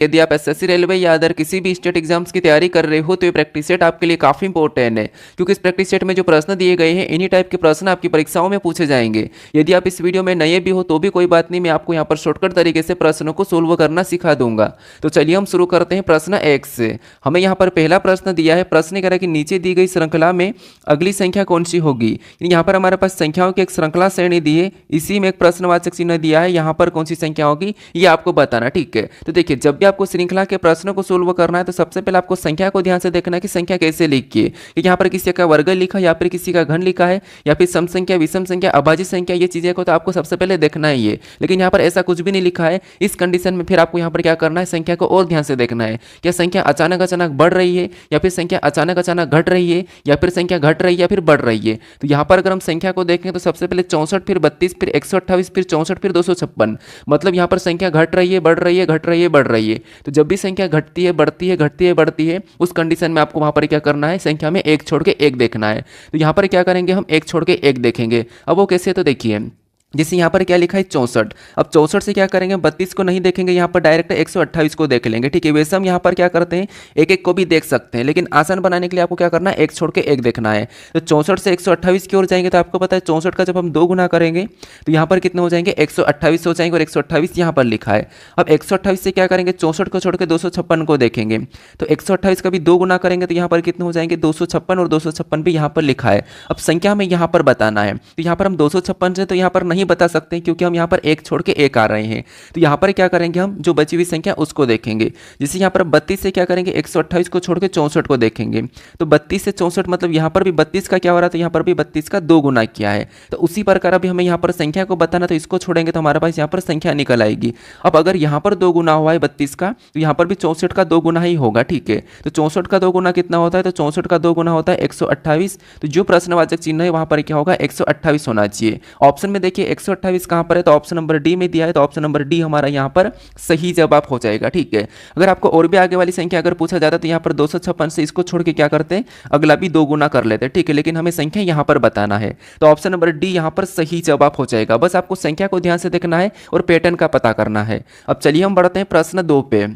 यदि आप SSC railway या अदर किसी भी स्टेट एग्जाम्स की तैयारी कर रहे हो तो ये प्रैक्टिस सेट आपके लिए काफ़ी इंपॉर्टेंट है, क्योंकि इस प्रैक्टिस सेट में जो प्रश्न दिए गए हैं इन्हीं टाइप के प्रश्न आपकी परीक्षाओं में पूछे जाएंगे। यदि आप इस वीडियो में नए भी हो तो भी कोई बात नहीं, मैं आपको यहाँ पर शॉर्टकट तरीके से प्रश्नों को सोल्व करना सिखा दूंगा। तो चलिए हम शुरू करते हैं प्रश्न 1 से। हमें यहाँ पर पहला प्रश्न दिया है, प्रश्न कह रहा है कि नीचे दी गई श्रृंखला में अगली संख्या कौन सी होगी। यहाँ पर हमारे पास संख्याओं की एक श्रृंखला श्रेणी दी है, इसी में एक प्रश्नवाचक चिन्ह दिया है, यहाँ पर कौन सी संख्या होगी ये आपको बताना। ठीक है, तो देखिए जब भी आपको श्रृंखला के प्रश्नों को सोल्व करना है तो सबसे पहले आपको संख्या को ध्यान से देखना है कि संख्या कैसे लिखी है, कि यहाँ पर किसी का वर्ग लिखा है या फिर किसी का घन लिखा है या फिर सम संख्या, विषम संख्या, अभाज्य संख्या, ये चीजें को तो आपको सबसे पहले देखना ही है। लेकिन यहाँ पर ऐसा कुछ भी नहीं लिखा है। इस कंडीशन में फिर आपको यहाँ पर क्या करना है, संख्या को और ध्यान से देखना है। क्या संख्या अचानक अचानक बढ़ रही है या फिर संख्या अचानक अचानक घट रही है या फिर संख्या घट रही है या फिर बढ़ रही है। तो यहाँ पर अगर हम संख्या को देखें तो सबसे पहले 64, फिर 32, फिर 128, फिर 64, फिर 256, मतलब यहाँ पर संख्या घट रही है, बढ़ रही है, घट रही है, बढ़ रही है। तो जब भी संख्या घटती है, बढ़ती है, घटती है, बढ़ती है, उस कंडीशन में आपको वहां पर क्या करना है, संख्या में एक छोड़ के एक देखना है। तो यहाँ पर क्या करेंगे, हम एक छोड़ के एक देखेंगे। अब वो कैसे, तो देखिए जैसे यहाँ पर क्या लिखा है 64, अब 64 से क्या करेंगे, 32 को नहीं देखेंगे, यहाँ पर डायरेक्ट 128 को देख लेंगे। ठीक है, वैसे हम यहाँ पर क्या करते हैं, एक एक को भी देख सकते हैं, लेकिन आसान बनाने के लिए आपको क्या करना है, एक छोड़ के एक देखना है। तो 64 से 128 की ओर जाएंगे तो आपको पता है 64 का जब हम 2 गुना करेंगे तो यहाँ पर कितने हो जाएंगे, 128 हो जाएंगे, और 128 यहाँ पर लिखा है। अब 128 से क्या करेंगे, 64 को छोड़ के 256 को देखेंगे, तो 128 का भी 2 गुना करेंगे तो यहाँ पर कितने हो जाएंगे, 256, और 256 भी यहाँ पर लिखा है। अब संख्या में यहाँ पर बताना है, तो यहाँ पर हम 256 से तो यहाँ पर नहीं बता सकते हैं, क्योंकि हम यहाँ पर एक छोड़ के एक आ रहे हैं। तो यहाँ पर क्या करेंगे, हम जो बची हुई संख्या उसको देखेंगे। जैसे यहाँ पर 32 से क्या करेंगे, 128 को छोड़ के 64 को देखेंगे, तो 32 से 64 मतलब यहाँ पर भी 32 का क्या हो रहा है, तो यहाँ पर भी 32 का 2 गुना किया है। तो उसी प्रकार अभी हमें यहाँ पर संख्या को बताना, तो इसको छोड़ेंगे तो हमारे पास यहाँ पर संख्या निकल आएगी। अब अगर यहाँ पर 2 गुना हुआ है 32 का, तो यहाँ पर भी 64 का 2 गुना ही होगा। ठीक है, तो 64 का 2 गुना कितना होता है, तो 64 का 2 गुना होता है 128। तो जो प्रश्नवाचक चिन्ह है वहां पर क्या होगा, 128 होना चाहिए। ऑप्शन में देखिए 128 कहां पर है, तो ऑप्शन नंबर डी में दिया है, तो ऑप्शन नंबर डी हमारा यहाँ पर सही जवाब हो जाएगा। ठीक है, अगर आपको और भी आगे वाली संख्या अगर पूछा जाता तो यहाँ पर 256 से इसको छोड़ के क्या करते हैं, अगला भी 2 गुना कर लेते हैं। ठीक है, लेकिन हमें संख्या यहाँ पर बताना है, तो ऑप्शन नंबर डी यहाँ पर सही जवाब हो जाएगा। बस आपको संख्या को ध्यान से देखना है और पैटर्न का पता करना है। अब चलिए हम बढ़ते हैं प्रश्न 2 पे।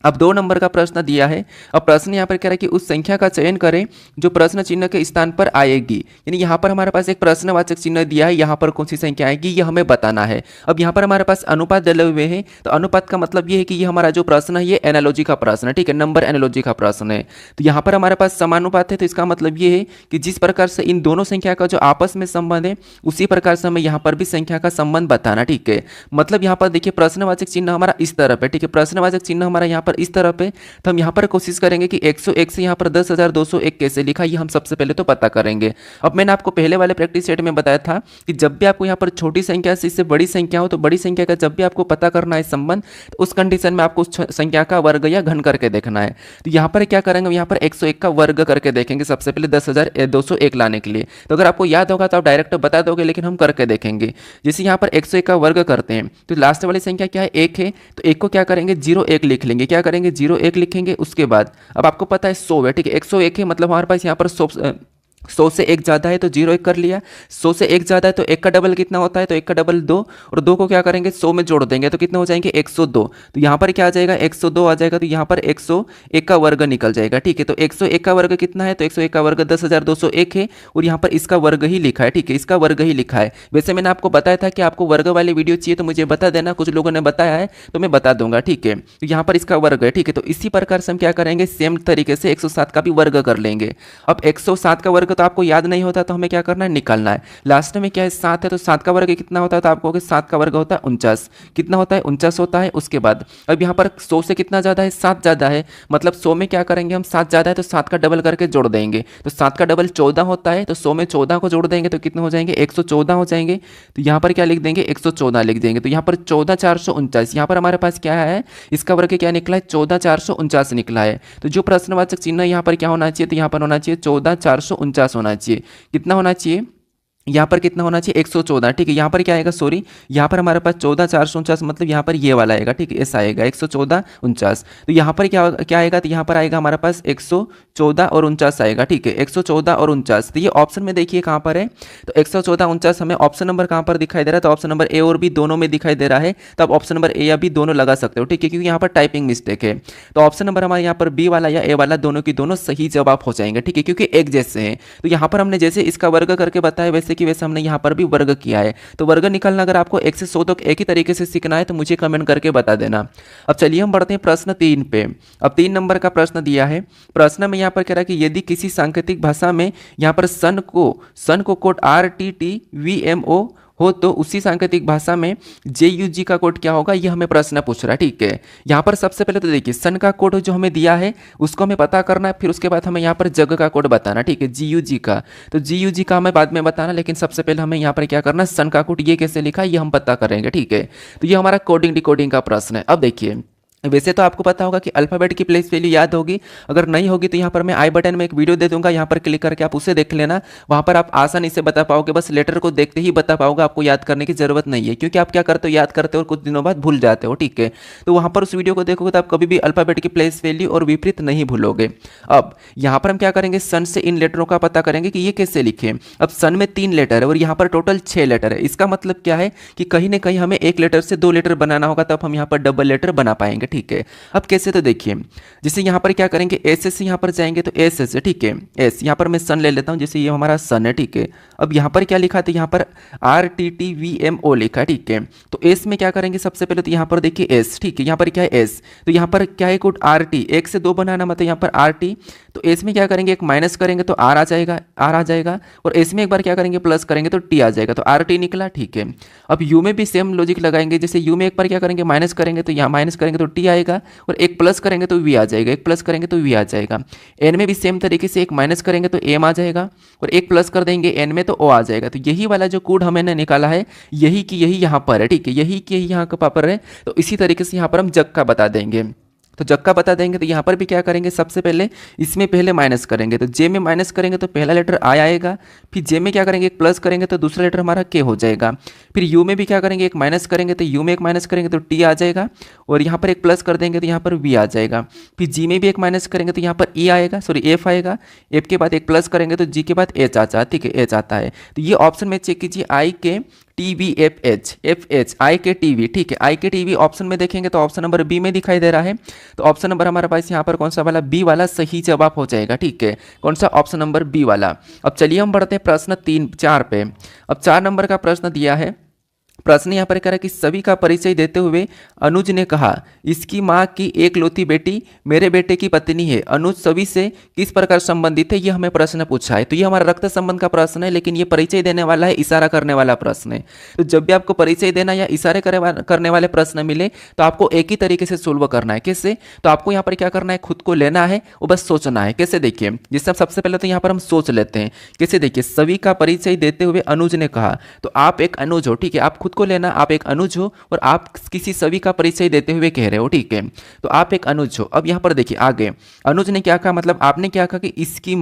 अब 2 नंबर का प्रश्न दिया है। अब प्रश्न यहाँ पर कह रहा है कि उस संख्या का चयन करें जो प्रश्न चिन्ह के स्थान पर आएगी। यानी यहाँ पर हमारे पास एक प्रश्नवाचक चिन्ह दिया है, यहाँ पर कौन सी संख्या आएगी ये हमें बताना है। अब यहाँ पर हमारे पास अनुपात डले हुए हैं, तो अनुपात का मतलब ये है कि ये हमारा जो प्रश्न है ये एनालॉजी का प्रश्न है। ठीक है, नंबर एनालॉजी का प्रश्न है। तो यहाँ पर हमारे पास समानुपात है, तो इसका मतलब ये है कि जिस प्रकार से इन दोनों संख्या का जो आपस में संबंध है उसी प्रकार से हमें यहाँ पर भी संख्या का संबंध बताना। ठीक है, मतलब यहाँ पर देखिए प्रश्नवाचक चिन्ह हमारा इस तरफ है। ठीक है, प्रश्नवाचक चिन्ह हमारा यहाँ पर इस तरफ है, तो हम यहाँ पर कोशिश करेंगे कि 101 से यहाँ पर 10,201 कैसे लिखा ये हम सबसे पहले तो पता करेंगे। अब मैंने आपको पहले वाले प्रैक्टिस सेट में बताया था कि जब भी आपको यहाँ पर छोटी संख्या से इससे बड़ी संख्या हो तो बड़ी संख्या का जब भी आपको पता करना है संबंध, तो उस कंडीशन में आपको उस संख्या का वर्ग या घन करके देखना है। तो यहाँ पर क्या करेंगे, यहाँ पर 101 का वर्ग करके देखेंगे सबसे पहले 10,201 लाने के लिए। तो अगर आपको याद होगा तो आप डायरेक्ट बता दोगे, लेकिन हम करके देखेंगे। जैसे यहाँ पर 101 का वर्ग करते हैं तो लास्ट वाली संख्या क्या है, 1 है, तो 1 को क्या करेंगे 01 लिख लेंगे। क्या करेंगे 01 लिखेंगे। उसके बाद अब आपको पता है 100 है। ठीक है, 101 है मतलब हमारे पास यहाँ पर 100 से 1 ज़्यादा है तो 01 कर लिया। 100 से 1 ज़्यादा है तो 1 का डबल कितना होता है, तो 1 का डबल 2, और 2 को क्या करेंगे 100 में जोड़ देंगे तो कितने हो जाएंगे 102। तो यहाँ पर क्या आ जाएगा 102 आ जाएगा, तो यहाँ पर 101 का वर्ग निकल जाएगा। ठीक है, तो 101 का वर्ग कितना है, तो 101 का वर्ग 10,201 है, और यहाँ पर इसका वर्ग ही लिखा है। ठीक है, इसका वर्ग ही लिखा है। वैसे मैंने आपको बताया था कि आपको वर्ग वाली वीडियो चाहिए तो मुझे बता देना, कुछ लोगों ने बताया है तो मैं बता दूंगा। ठीक है, तो यहाँ पर इसका वर्ग है। ठीक है, तो इसी प्रकार से हम क्या करेंगे, सेम तरीके से 107 का भी वर्ग कर लेंगे। अब 107 का वर्ग तो आपको याद नहीं होता तो हमें क्या करना है, निकालना है। लास्ट में क्या है 7 है, तो 7 का वर्ग कितना होता है, तो आपको 7 का वर्ग होता है 49। कितना होता है 49 होता है। उसके बाद अब यहाँ पर 100 से कितना ज़्यादा है, 7 ज़्यादा है, मतलब 100 में क्या करेंगे हम 7 ज़्यादा है तो 7 का डबल करके जोड़ देंगे। तो 7 का डबल 14 होता है, तो 100 में 14 को जोड़ देंगे तो कितने हो जाएंगे 114 हो जाएंगे। तो यहाँ पर क्या लिख देंगे 114 लिख देंगे। तो यहाँ पर 14,449, यहाँ पर हमारे पास क्या है, इसका वर्ग क्या निकला है 14,449 निकला है। तो जो प्रश्नवाचक चिन्ह यहाँ पर क्या होना चाहिए, तो यहाँ पर होना चाहिए 14,449 होना चाहिए। कितना होना चाहिए यहाँ पर कितना होना चाहिए 114, ठीक है। यहाँ पर क्या आएगा, सॉरी, यहाँ पर हमारे पास 14,449, मतलब यहाँ पर ये वाला आएगा, ठीक है, ऐसा आएगा 114,49। तो यहाँ पर क्या क्या आएगा, तो यहाँ पर आएगा हमारे पास 114 और 49 आएगा, ठीक है, 114 और 49। तो ये ऑप्शन में देखिए कहाँ पर है, तो 114 49 हमें ऑप्शन नंबर कहाँ पर दिखाई दे रहा है, तो ऑप्शन नंबर ए और बी दोनों में दिखाई दे रहा है। तो आप ऑप्शन नंबर ए या बी दोनों लगा सकते हो, ठीक है, क्योंकि यहाँ पर टाइपिंग मिस्टेक है। तो ऑप्शन नंबर हमारे यहाँ पर बी वाला या ए वाला दोनों की दोनों सही जवाब हो जाएंगे, ठीक है, क्योंकि एक जैसे हैं। तो यहाँ पर हमने जैसे इसका वर्ग करके बताया वैसे कि वैसे हमने यहाँ पर भी वर्ग किया है। तो वर्ग निकालना अगर आपको 1 से 100 तक एक ही तरीके से सीखना है तो मुझे कमेंट करके बता देना। अब चलिए हम बढ़ते हैं प्रश्न 3 पे। अब 3 नंबर का प्रश्न दिया है। प्रश्न में यहाँ पर कह रहा है कि यदि किसी सांकेतिक भाषा में यहाँ पर सन को कोड RTTVMO हो तो उसी सांकेतिक भाषा में JUG का कोड क्या होगा, ये हमें प्रश्न पूछ रहा है, ठीक है। यहाँ पर सबसे पहले तो देखिए सन का कोड जो हमें दिया है उसको हमें पता करना है, फिर उसके बाद हमें यहाँ पर जग का कोड बताना, ठीक है, JUG का। तो JUG का हमें बाद में बताना, लेकिन सबसे पहले हमें यहाँ पर क्या करना है, सन का कोड ये कैसे लिखा है ये हम पता करेंगे, ठीक है। तो ये हमारा कोडिंग डिकोडिंग का प्रश्न है। अब देखिए वैसे तो आपको पता होगा कि अल्फ़ाबेट की प्लेस वैल्यू याद होगी, अगर नहीं होगी तो यहाँ पर मैं आई बटन में एक वीडियो दे दूंगा, यहाँ पर क्लिक करके आप उसे देख लेना। वहाँ पर आप आसानी से बता पाओगे, बस लेटर को देखते ही बता पाओगे, आपको याद करने की जरूरत नहीं है, क्योंकि आप क्या करते हो, याद करते हो और कुछ दिनों बाद भूल जाते हो, ठीक है। तो वहाँ पर उस वीडियो को देखोगे तो आप कभी भी अल्फ़ाबेट की प्लेस वैल्यू और विपरीत नहीं भूलोगे। अब यहाँ पर हम क्या करेंगे, सन से इन लेटरों का पता करेंगे कि ये कैसे लिखे। अब सन में 3 लेटर है और यहाँ पर टोटल 6 लेटर है। इसका मतलब क्या है कि कहीं ना कहीं हमें एक लेटर से 2 लेटर बनाना होगा, तब हम यहाँ पर डबल लेटर बना पाएंगे, ठीक है। अब कैसे, तो देखिए जैसे यहाँ पर क्या करेंगे, एस से यहाँ पर जाएंगे तो एस से, ठीक है, एस यहाँ पर मैं सन ले लेता हूँ, जैसे ये हमारा सन है, ठीक है। अब यहाँ पर क्या लिखा है, तो यहाँ पर RTTVMO लिखा है, ठीक है। तो एस में क्या करेंगे, सबसे पहले तो यहाँ पर देखिए एस, ठीक है, यहाँ पर क्या है एस, तो यहाँ पर क्या है कोड RT, 1 से 2 बनाना, मतलब यहाँ पर RT। तो एस में क्या करेंगे, एक माइनस करेंगे तो आर आ जाएगा, और एस में एक बार क्या करेंगे प्लस करेंगे तो टी आ जाएगा, तो RT निकला, ठीक है। अब यू में भी सेम लॉजिक लगाएंगे, जैसे यू में एक बार क्या करेंगे माइनस करेंगे तो यहाँ माइनस करेंगे तो टी आएगा, और एक प्लस करेंगे तो वी आ जाएगा, एक प्लस करेंगे तो वी आ जाएगा। एन में भी सेम तरीके से एक माइनस करेंगे तो एम आ जाएगा, और एक प्लस कर देंगे एन में तो ओ आ जाएगा। तो यही वाला जो कोड हमने निकाला है यही की यही यहाँ पर है, ठीक है, यही की यही यहाँ का पापर है। तो इसी तरीके से यहाँ पर हम जग का बता देंगे। तो जग का बता देंगे तो यहाँ पर भी क्या करेंगे, सबसे पहले इसमें पहले माइनस करेंगे, तो जे में माइनस करेंगे तो पहला लेटर आई आएगा, फिर जे में क्या करेंगे एक प्लस करेंगे तो दूसरा लेटर हमारा के हो जाएगा, फिर यू में भी क्या करेंगे एक माइनस करेंगे तो यू में एक माइनस करेंगे तो टी आ जाएगा, और यहाँ पर एक प्लस कर देंगे तो यहाँ पर वी आ जाएगा, फिर जी में भी एक माइनस करेंगे तो यहाँ पर ई आएगा, सॉरी एफ आएगा, एफ के बाद एक प्लस करेंगे तो जी के बाद एच आता है, ठीक है, एच आता है। तो ये ऑप्शन में चेक कीजिए, IKTVFH IKTV, ठीक है, IKTV ऑप्शन में देखेंगे तो ऑप्शन नंबर बी में दिखाई दे रहा है। तो ऑप्शन नंबर हमारे पास यहाँ पर कौन सा वाला, बी वाला सही जवाब हो जाएगा, ठीक है, कौन सा, ऑप्शन नंबर बी वाला। अब चलिए हम बढ़ते हैं प्रश्न 4 पे। अब 4 नंबर का प्रश्न दिया है। प्रश्न यहाँ पर कह रहा है कि सभी का परिचय देते हुए अनुज ने कहा, इसकी माँ की एकलौती बेटी मेरे बेटे की पत्नी है। अनुज सभी से किस प्रकार संबंधित है, ये हमें प्रश्न पूछा है। तो ये हमारा रक्त संबंध का प्रश्न है, लेकिन ये परिचय देने वाला है, इशारा करने वाला प्रश्न है। तो जब भी आपको परिचय देना या इशारे करने वाले प्रश्न मिले तो आपको एक ही तरीके से सोल्व करना है। कैसे, तो आपको यहाँ पर क्या करना है, खुद को लेना है और बस सोचना है। कैसे, देखिए जिससे सबसे पहले तो यहाँ पर हम सोच लेते हैं। कैसे, देखिए सभी का परिचय देते हुए अनुज ने कहा, तो आप एक अनुज हो, ठीक है, आप खुद को लेना, आप एक अनुज हो और आप किसी सभी का परिचय देते हुए कह रहे हो, ठीक है, तो आप एक अनुज हो। अब यहाँ पर देखिए आगे अनुज ने क्या कहा, मतलब आपने क्या कहा कि इसकी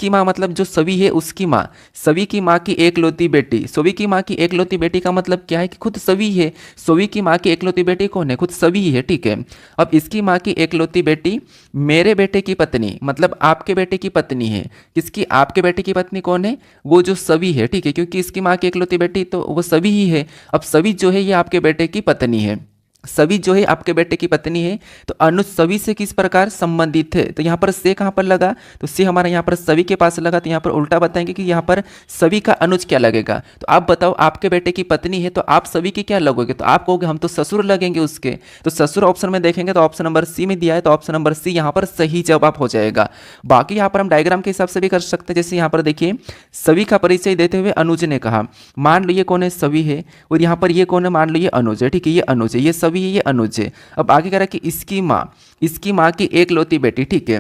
माँ मतलब जो सभी है उसकी माँ, सभी की माँ की एकलौती बेटी। सभी की माँ की एकलौती बेटी का मतलब क्या है कि खुद सभी है। सभी की माँ की एकलौती बेटी कौन है, खुद सभी है, ठीक है। अब इसकी माँ की एकलौती बेटी मेरे बेटे की पत्नी, मतलब आपके बेटे की पत्नी है। किसकी, आपके बेटे की पत्नी कौन है, वो जो सभी है, ठीक है, क्योंकि इसकी माँ की एकलौती बेटी तो वो सभी ही है। अब सभी जो है ये आपके बेटे की पत्नी है, सभी जो है आपके बेटे की पत्नी है। तो अनुज सभी से किस प्रकार संबंधित है, तो यहाँ पर से कहाँ पर लगा, तो से हमारा यहाँ पर सभी के पास लगा। तो यहाँ पर उल्टा बताएंगे कि यहाँ पर सभी का अनुज क्या लगेगा। तो आप बताओ, आपके बेटे की पत्नी है तो आप सभी के क्या लगोगे, तो आप कहोगे हम तो ससुर लगेंगे उसके। तो ससुर ऑप्शन में देखेंगे तो ऑप्शन नंबर सी में दिया है, तो ऑप्शन नंबर सी यहाँ पर सही जवाब हो जाएगा। बाकी यहाँ पर हम डायग्राम के हिसाब से भी कर सकते हैं। जैसे यहाँ पर देखिए सभी का परिचय देते हुए अनुज ने कहा, मान लो ये कौन है, सभी है, और यहाँ पर ये कौन है, मान लो ये अनुज है, ठीक है, ये अनुज है, ये सभी ये अनुज है। अब आगे कह रहा है कि इसकी माँ की एकलौती बेटी, ठीक है।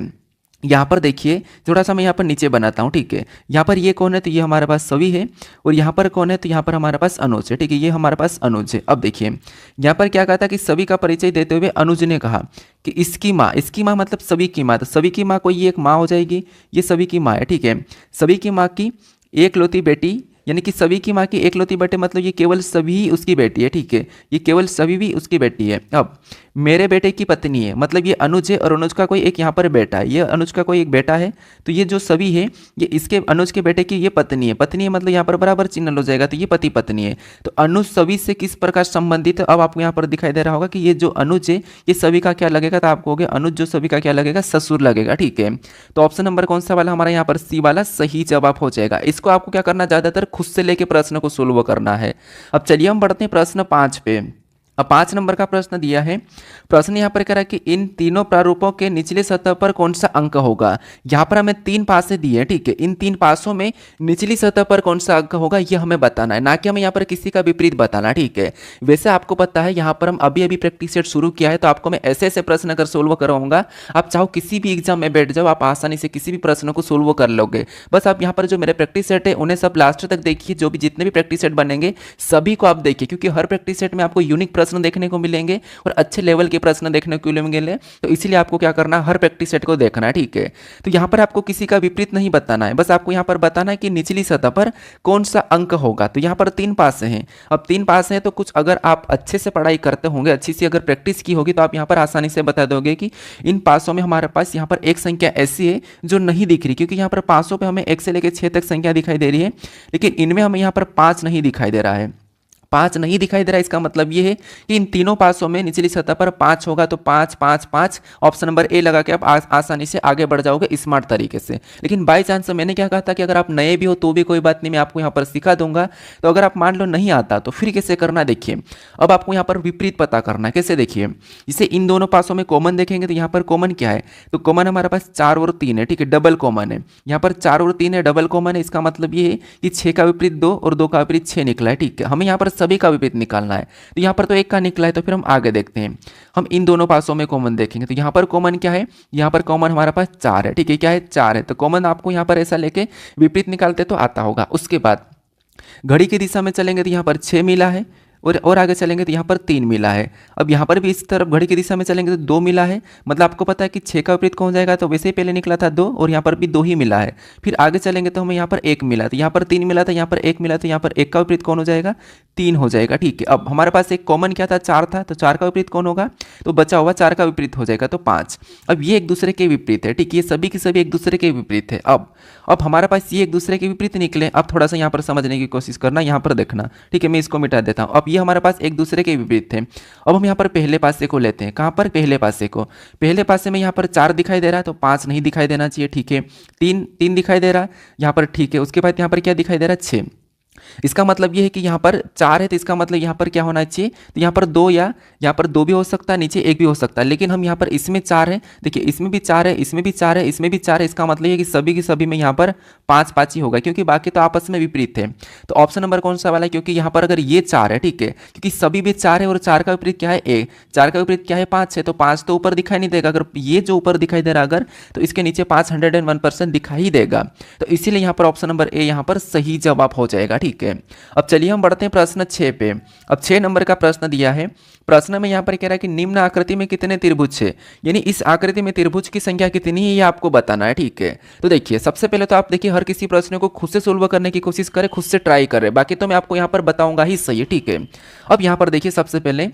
यहाँ पर देखिए थोड़ा सा मैं यहाँ पर नीचे बनाता हूँ, ठीक है। यहाँ पर ये कौन है, तो ये हमारे पास सभी है, और यहाँ पर कौन है, तो यहाँ पर हमारे पास अनुज है, ठीक है, ये हमारे पास अनुज है। अब देखिए यहाँ पर क्या कहा था कि सभी का परिचय देते हुए अनुज ने कहा कि इसकी माँ मतलब सभी की माँ, तो सभी की माँ कोई एक माँ हो जाएगी, ये सभी की माँ है, ठीक है। सभी की माँ की एकलौती बेटी यानी कि सभी की माँ की एकलौती बेटे मतलब ये केवल सभी उसकी बेटी है, ठीक है, ये केवल सभी भी उसकी बेटी है। अब मेरे बेटे की पत्नी है, मतलब ये अनुज है और अनुज का कोई एक यहाँ पर बेटा है, ये अनुज का कोई एक बेटा है, तो ये जो सभी है ये इसके अनुज के बेटे की ये पत्नी है, पत्नी है मतलब यहाँ पर बराबर चिन्ह हो जाएगा, तो ये पति पत्नी है। तो अनुज सभी से किस प्रकार संबंधित है, अब आपको यहाँ पर दिखाई दे रहा होगा कि ये जो अनुज है ये सभी का क्या लगेगा, तो आपको हो गया अनुज जो सभी का क्या लगेगा, ससुर लगेगा, ठीक है। तो ऑप्शन नंबर कौन सा वाला हमारा यहाँ पर सी वाला सही जवाब हो जाएगा। इसको आपको क्या करना, ज्यादातर खुद से लेके प्रश्न को सोल्व करना है। अब चलिए हम बढ़ते हैं प्रश्न 5 पे। अब 5 नंबर का प्रश्न दिया है, प्रश्न यहाँ पर कह रहा है कि इन तीनों प्रारूपों के निचली सतह पर कौन सा अंक होगा। यहाँ पर हमें 3 पासे दिए हैं, ठीक है, इन 3 पासों में निचली सतह पर कौन सा अंक होगा ये हमें बताना है, ना कि हमें यहाँ पर किसी का विपरीत बताना, ठीक है। वैसे आपको पता है यहाँ पर हम अभी अभी प्रैक्टिस सेट शुरू किया है, तो आपको मैं ऐसे ऐसे प्रश्न अगर सोल्व करवाऊंगा, आप चाहो किसी भी एग्जाम में बैठ जाओ, आप आसानी से किसी भी प्रश्न को सोल्व कर लोगे। बस आप यहाँ पर जो मेरे प्रैक्टिस सेट है उन्हें सब लास्ट तक देखिए, जो भी जितने भी प्रैक्टिस सेट बनेंगे सभी को आप देखिए, क्योंकि हर प्रैक्टिस सेट में आपको यूनिक प्रश्न देखने को मिलेंगे और अच्छे लेवल के प्रश्न देखने को मिलेंगे। तो इसीलिए आपको क्या करना है, हर प्रैक्टिस सेट को देखना है, ठीक है। तो यहाँ पर आपको किसी का विपरीत नहीं बताना है, बस आपको यहाँ पर बताना है कि निचली सतह पर कौन सा अंक होगा। तो यहाँ पर 3 पास हैं, अब 3 पास हैं तो कुछ अगर आप अच्छे से पढ़ाई करते होंगे, अच्छी सी अगर प्रैक्टिस की होगी, तो आप यहाँ पर आसानी से बता दोगे कि इन पासों में हमारे पास यहाँ पर एक संख्या ऐसी है जो नहीं दिख रही, क्योंकि यहाँ पर पासों पे हमें 1 से लेकर 6 तक संख्या दिखाई दे रही है, लेकिन इनमें हमें यहाँ पर 5 नहीं दिखाई दे रहा है। 5 नहीं दिखाई दे रहा है, इसका मतलब ये है कि इन तीनों पासों में निचली सतह पर 5 होगा, तो 5 5 5 ऑप्शन नंबर ए लगा के आप आसानी से आगे बढ़ जाओगे स्मार्ट तरीके से। लेकिन बाई चांस मैंने क्या कहा था कि अगर आप नए भी हो तो भी कोई बात नहीं, मैं आपको यहाँ पर सिखा दूंगा। तो अगर आप मान लो नहीं आता तो फिर कैसे करना, देखिए अब आपको यहाँ पर विपरीत पता करना है। कैसे, देखिए जिसे इन दोनों पासों में कॉमन देखेंगे तो यहाँ पर कॉमन क्या है, तो कॉमन हमारे पास 4 और 3 है, ठीक है, डबल कॉमन है। यहाँ पर 4 और 3 है, डबल कॉमन है, इसका मतलब ये है कि 6 का विपरीत 2 और 2 का विपरीत 6 निकला है, ठीक है। हमें यहाँ पर सभी का विपरीत निकालना है, तो यहाँ पर तो 1 का निकला है, तो फिर हम आगे देखते हैं। हम इन दोनों पासों में कॉमन देखेंगे, तो यहाँ पर कॉमन क्या है, यहाँ पर कॉमन हमारे पास 4 है, ठीक है, क्या है 4 है। तो कॉमन आपको यहाँ पर ऐसा लेके विपरीत निकालते तो आता होगा। उसके बाद घड़ी की दिशा में चलेंगे तो यहाँ पर 6 मिला है, और आगे चलेंगे तो यहाँ पर 3 मिला है। अब यहाँ पर भी इस तरफ घड़ी की दिशा में चलेंगे तो 2 मिला है, मतलब आपको पता है कि 6 का विपरीत कौन जाएगा, तो वैसे ही पहले निकला था 2 और यहाँ पर भी 2 ही मिला है। फिर आगे चलेंगे तो हमें यहाँ पर 1 मिला, तो यहाँ पर 3 मिला था, यहाँ पर 1 मिला, तो यहाँ पर 1 का विपरीत कौन हो जाएगा, 3 हो जाएगा, ठीक है। अब हमारे पास एक कॉमन क्या था, 4 था, तो 4 का विपरीत कौन होगा, तो बचा हुआ 4 का विपरीत हो जाएगा, तो 5। अब ये एक दूसरे के विपरीत है, ठीक है, ये सभी के सभी एक दूसरे के विपरीत है। अब हमारे पास ये एक दूसरे के विपरीत निकले। अब थोड़ा सा यहाँ पर समझने की कोशिश करना, यहाँ पर देखना, ठीक है, मैं इसको मिटा देता हूँ। अब ये हमारे पास एक दूसरे के विपरीत थे। अब हम यहाँ पर पहले पासे को लेते हैं, कहाँ पर, पहले पासे को। पहले पासे में यहाँ पर 4 दिखाई दे रहा है, तो 5 नहीं दिखाई देना चाहिए, ठीक है। 3 दिखाई दे रहा है यहाँ पर, ठीक है। उसके बाद यहाँ पर क्या दिखाई दे रहा है, 6। इसका मतलब ये है कि यहाँ पर 4 है, तो इसका मतलब यहाँ पर क्या होना चाहिए, तो यहाँ पर 2 या यहाँ पर 2 भी हो सकता है, नीचे 1 भी हो सकता है। लेकिन हम यहाँ पर इसमें 4 है, देखिए इसमें भी 4 है, इसमें भी 4 है, इसमें भी 4 है। इसका मतलब ये कि सभी की सभी में यहाँ पर 5 5 ही होगा, क्योंकि बाकी तो आपस में विपरीत है। तो ऑप्शन नंबर कौन सा वाला है, क्योंकि यहाँ पर अगर ये 4 है, ठीक है, क्योंकि सभी में 4 है और 4 का विपरीत क्या है, 1, 4 का विपरीत क्या है, 5 है, तो 5 तो ऊपर दिखाई नहीं देगा। अगर ये जो ऊपर दिखाई दे रहा अगर, तो इसके नीचे 501% दिखाई देगा। तो इसीलिए यहाँ पर ऑप्शन नंबर ए यहाँ पर सही जवाब हो जाएगा, ठीक है। अब चलिए हम बढ़ते हैं प्रश्न 6 पे। अब 6 नंबर का प्रश्न दिया है, प्रश्न में यहाँ पर कह रहा है कि निम्न आकृति में कितने त्रिभुज है, यानी इस आकृति में त्रिभुज की संख्या कितनी है ये आपको बताना है, ठीक है। तो देखिए सबसे पहले तो आप देखिए हर किसी प्रश्न को खुद से सोल्व करने की कोशिश करें, खुद से ट्राई करें, बाकी तो मैं आपको यहाँ पर बताऊंगा ही सही, ठीक है। अब यहाँ पर देखिए सबसे पहले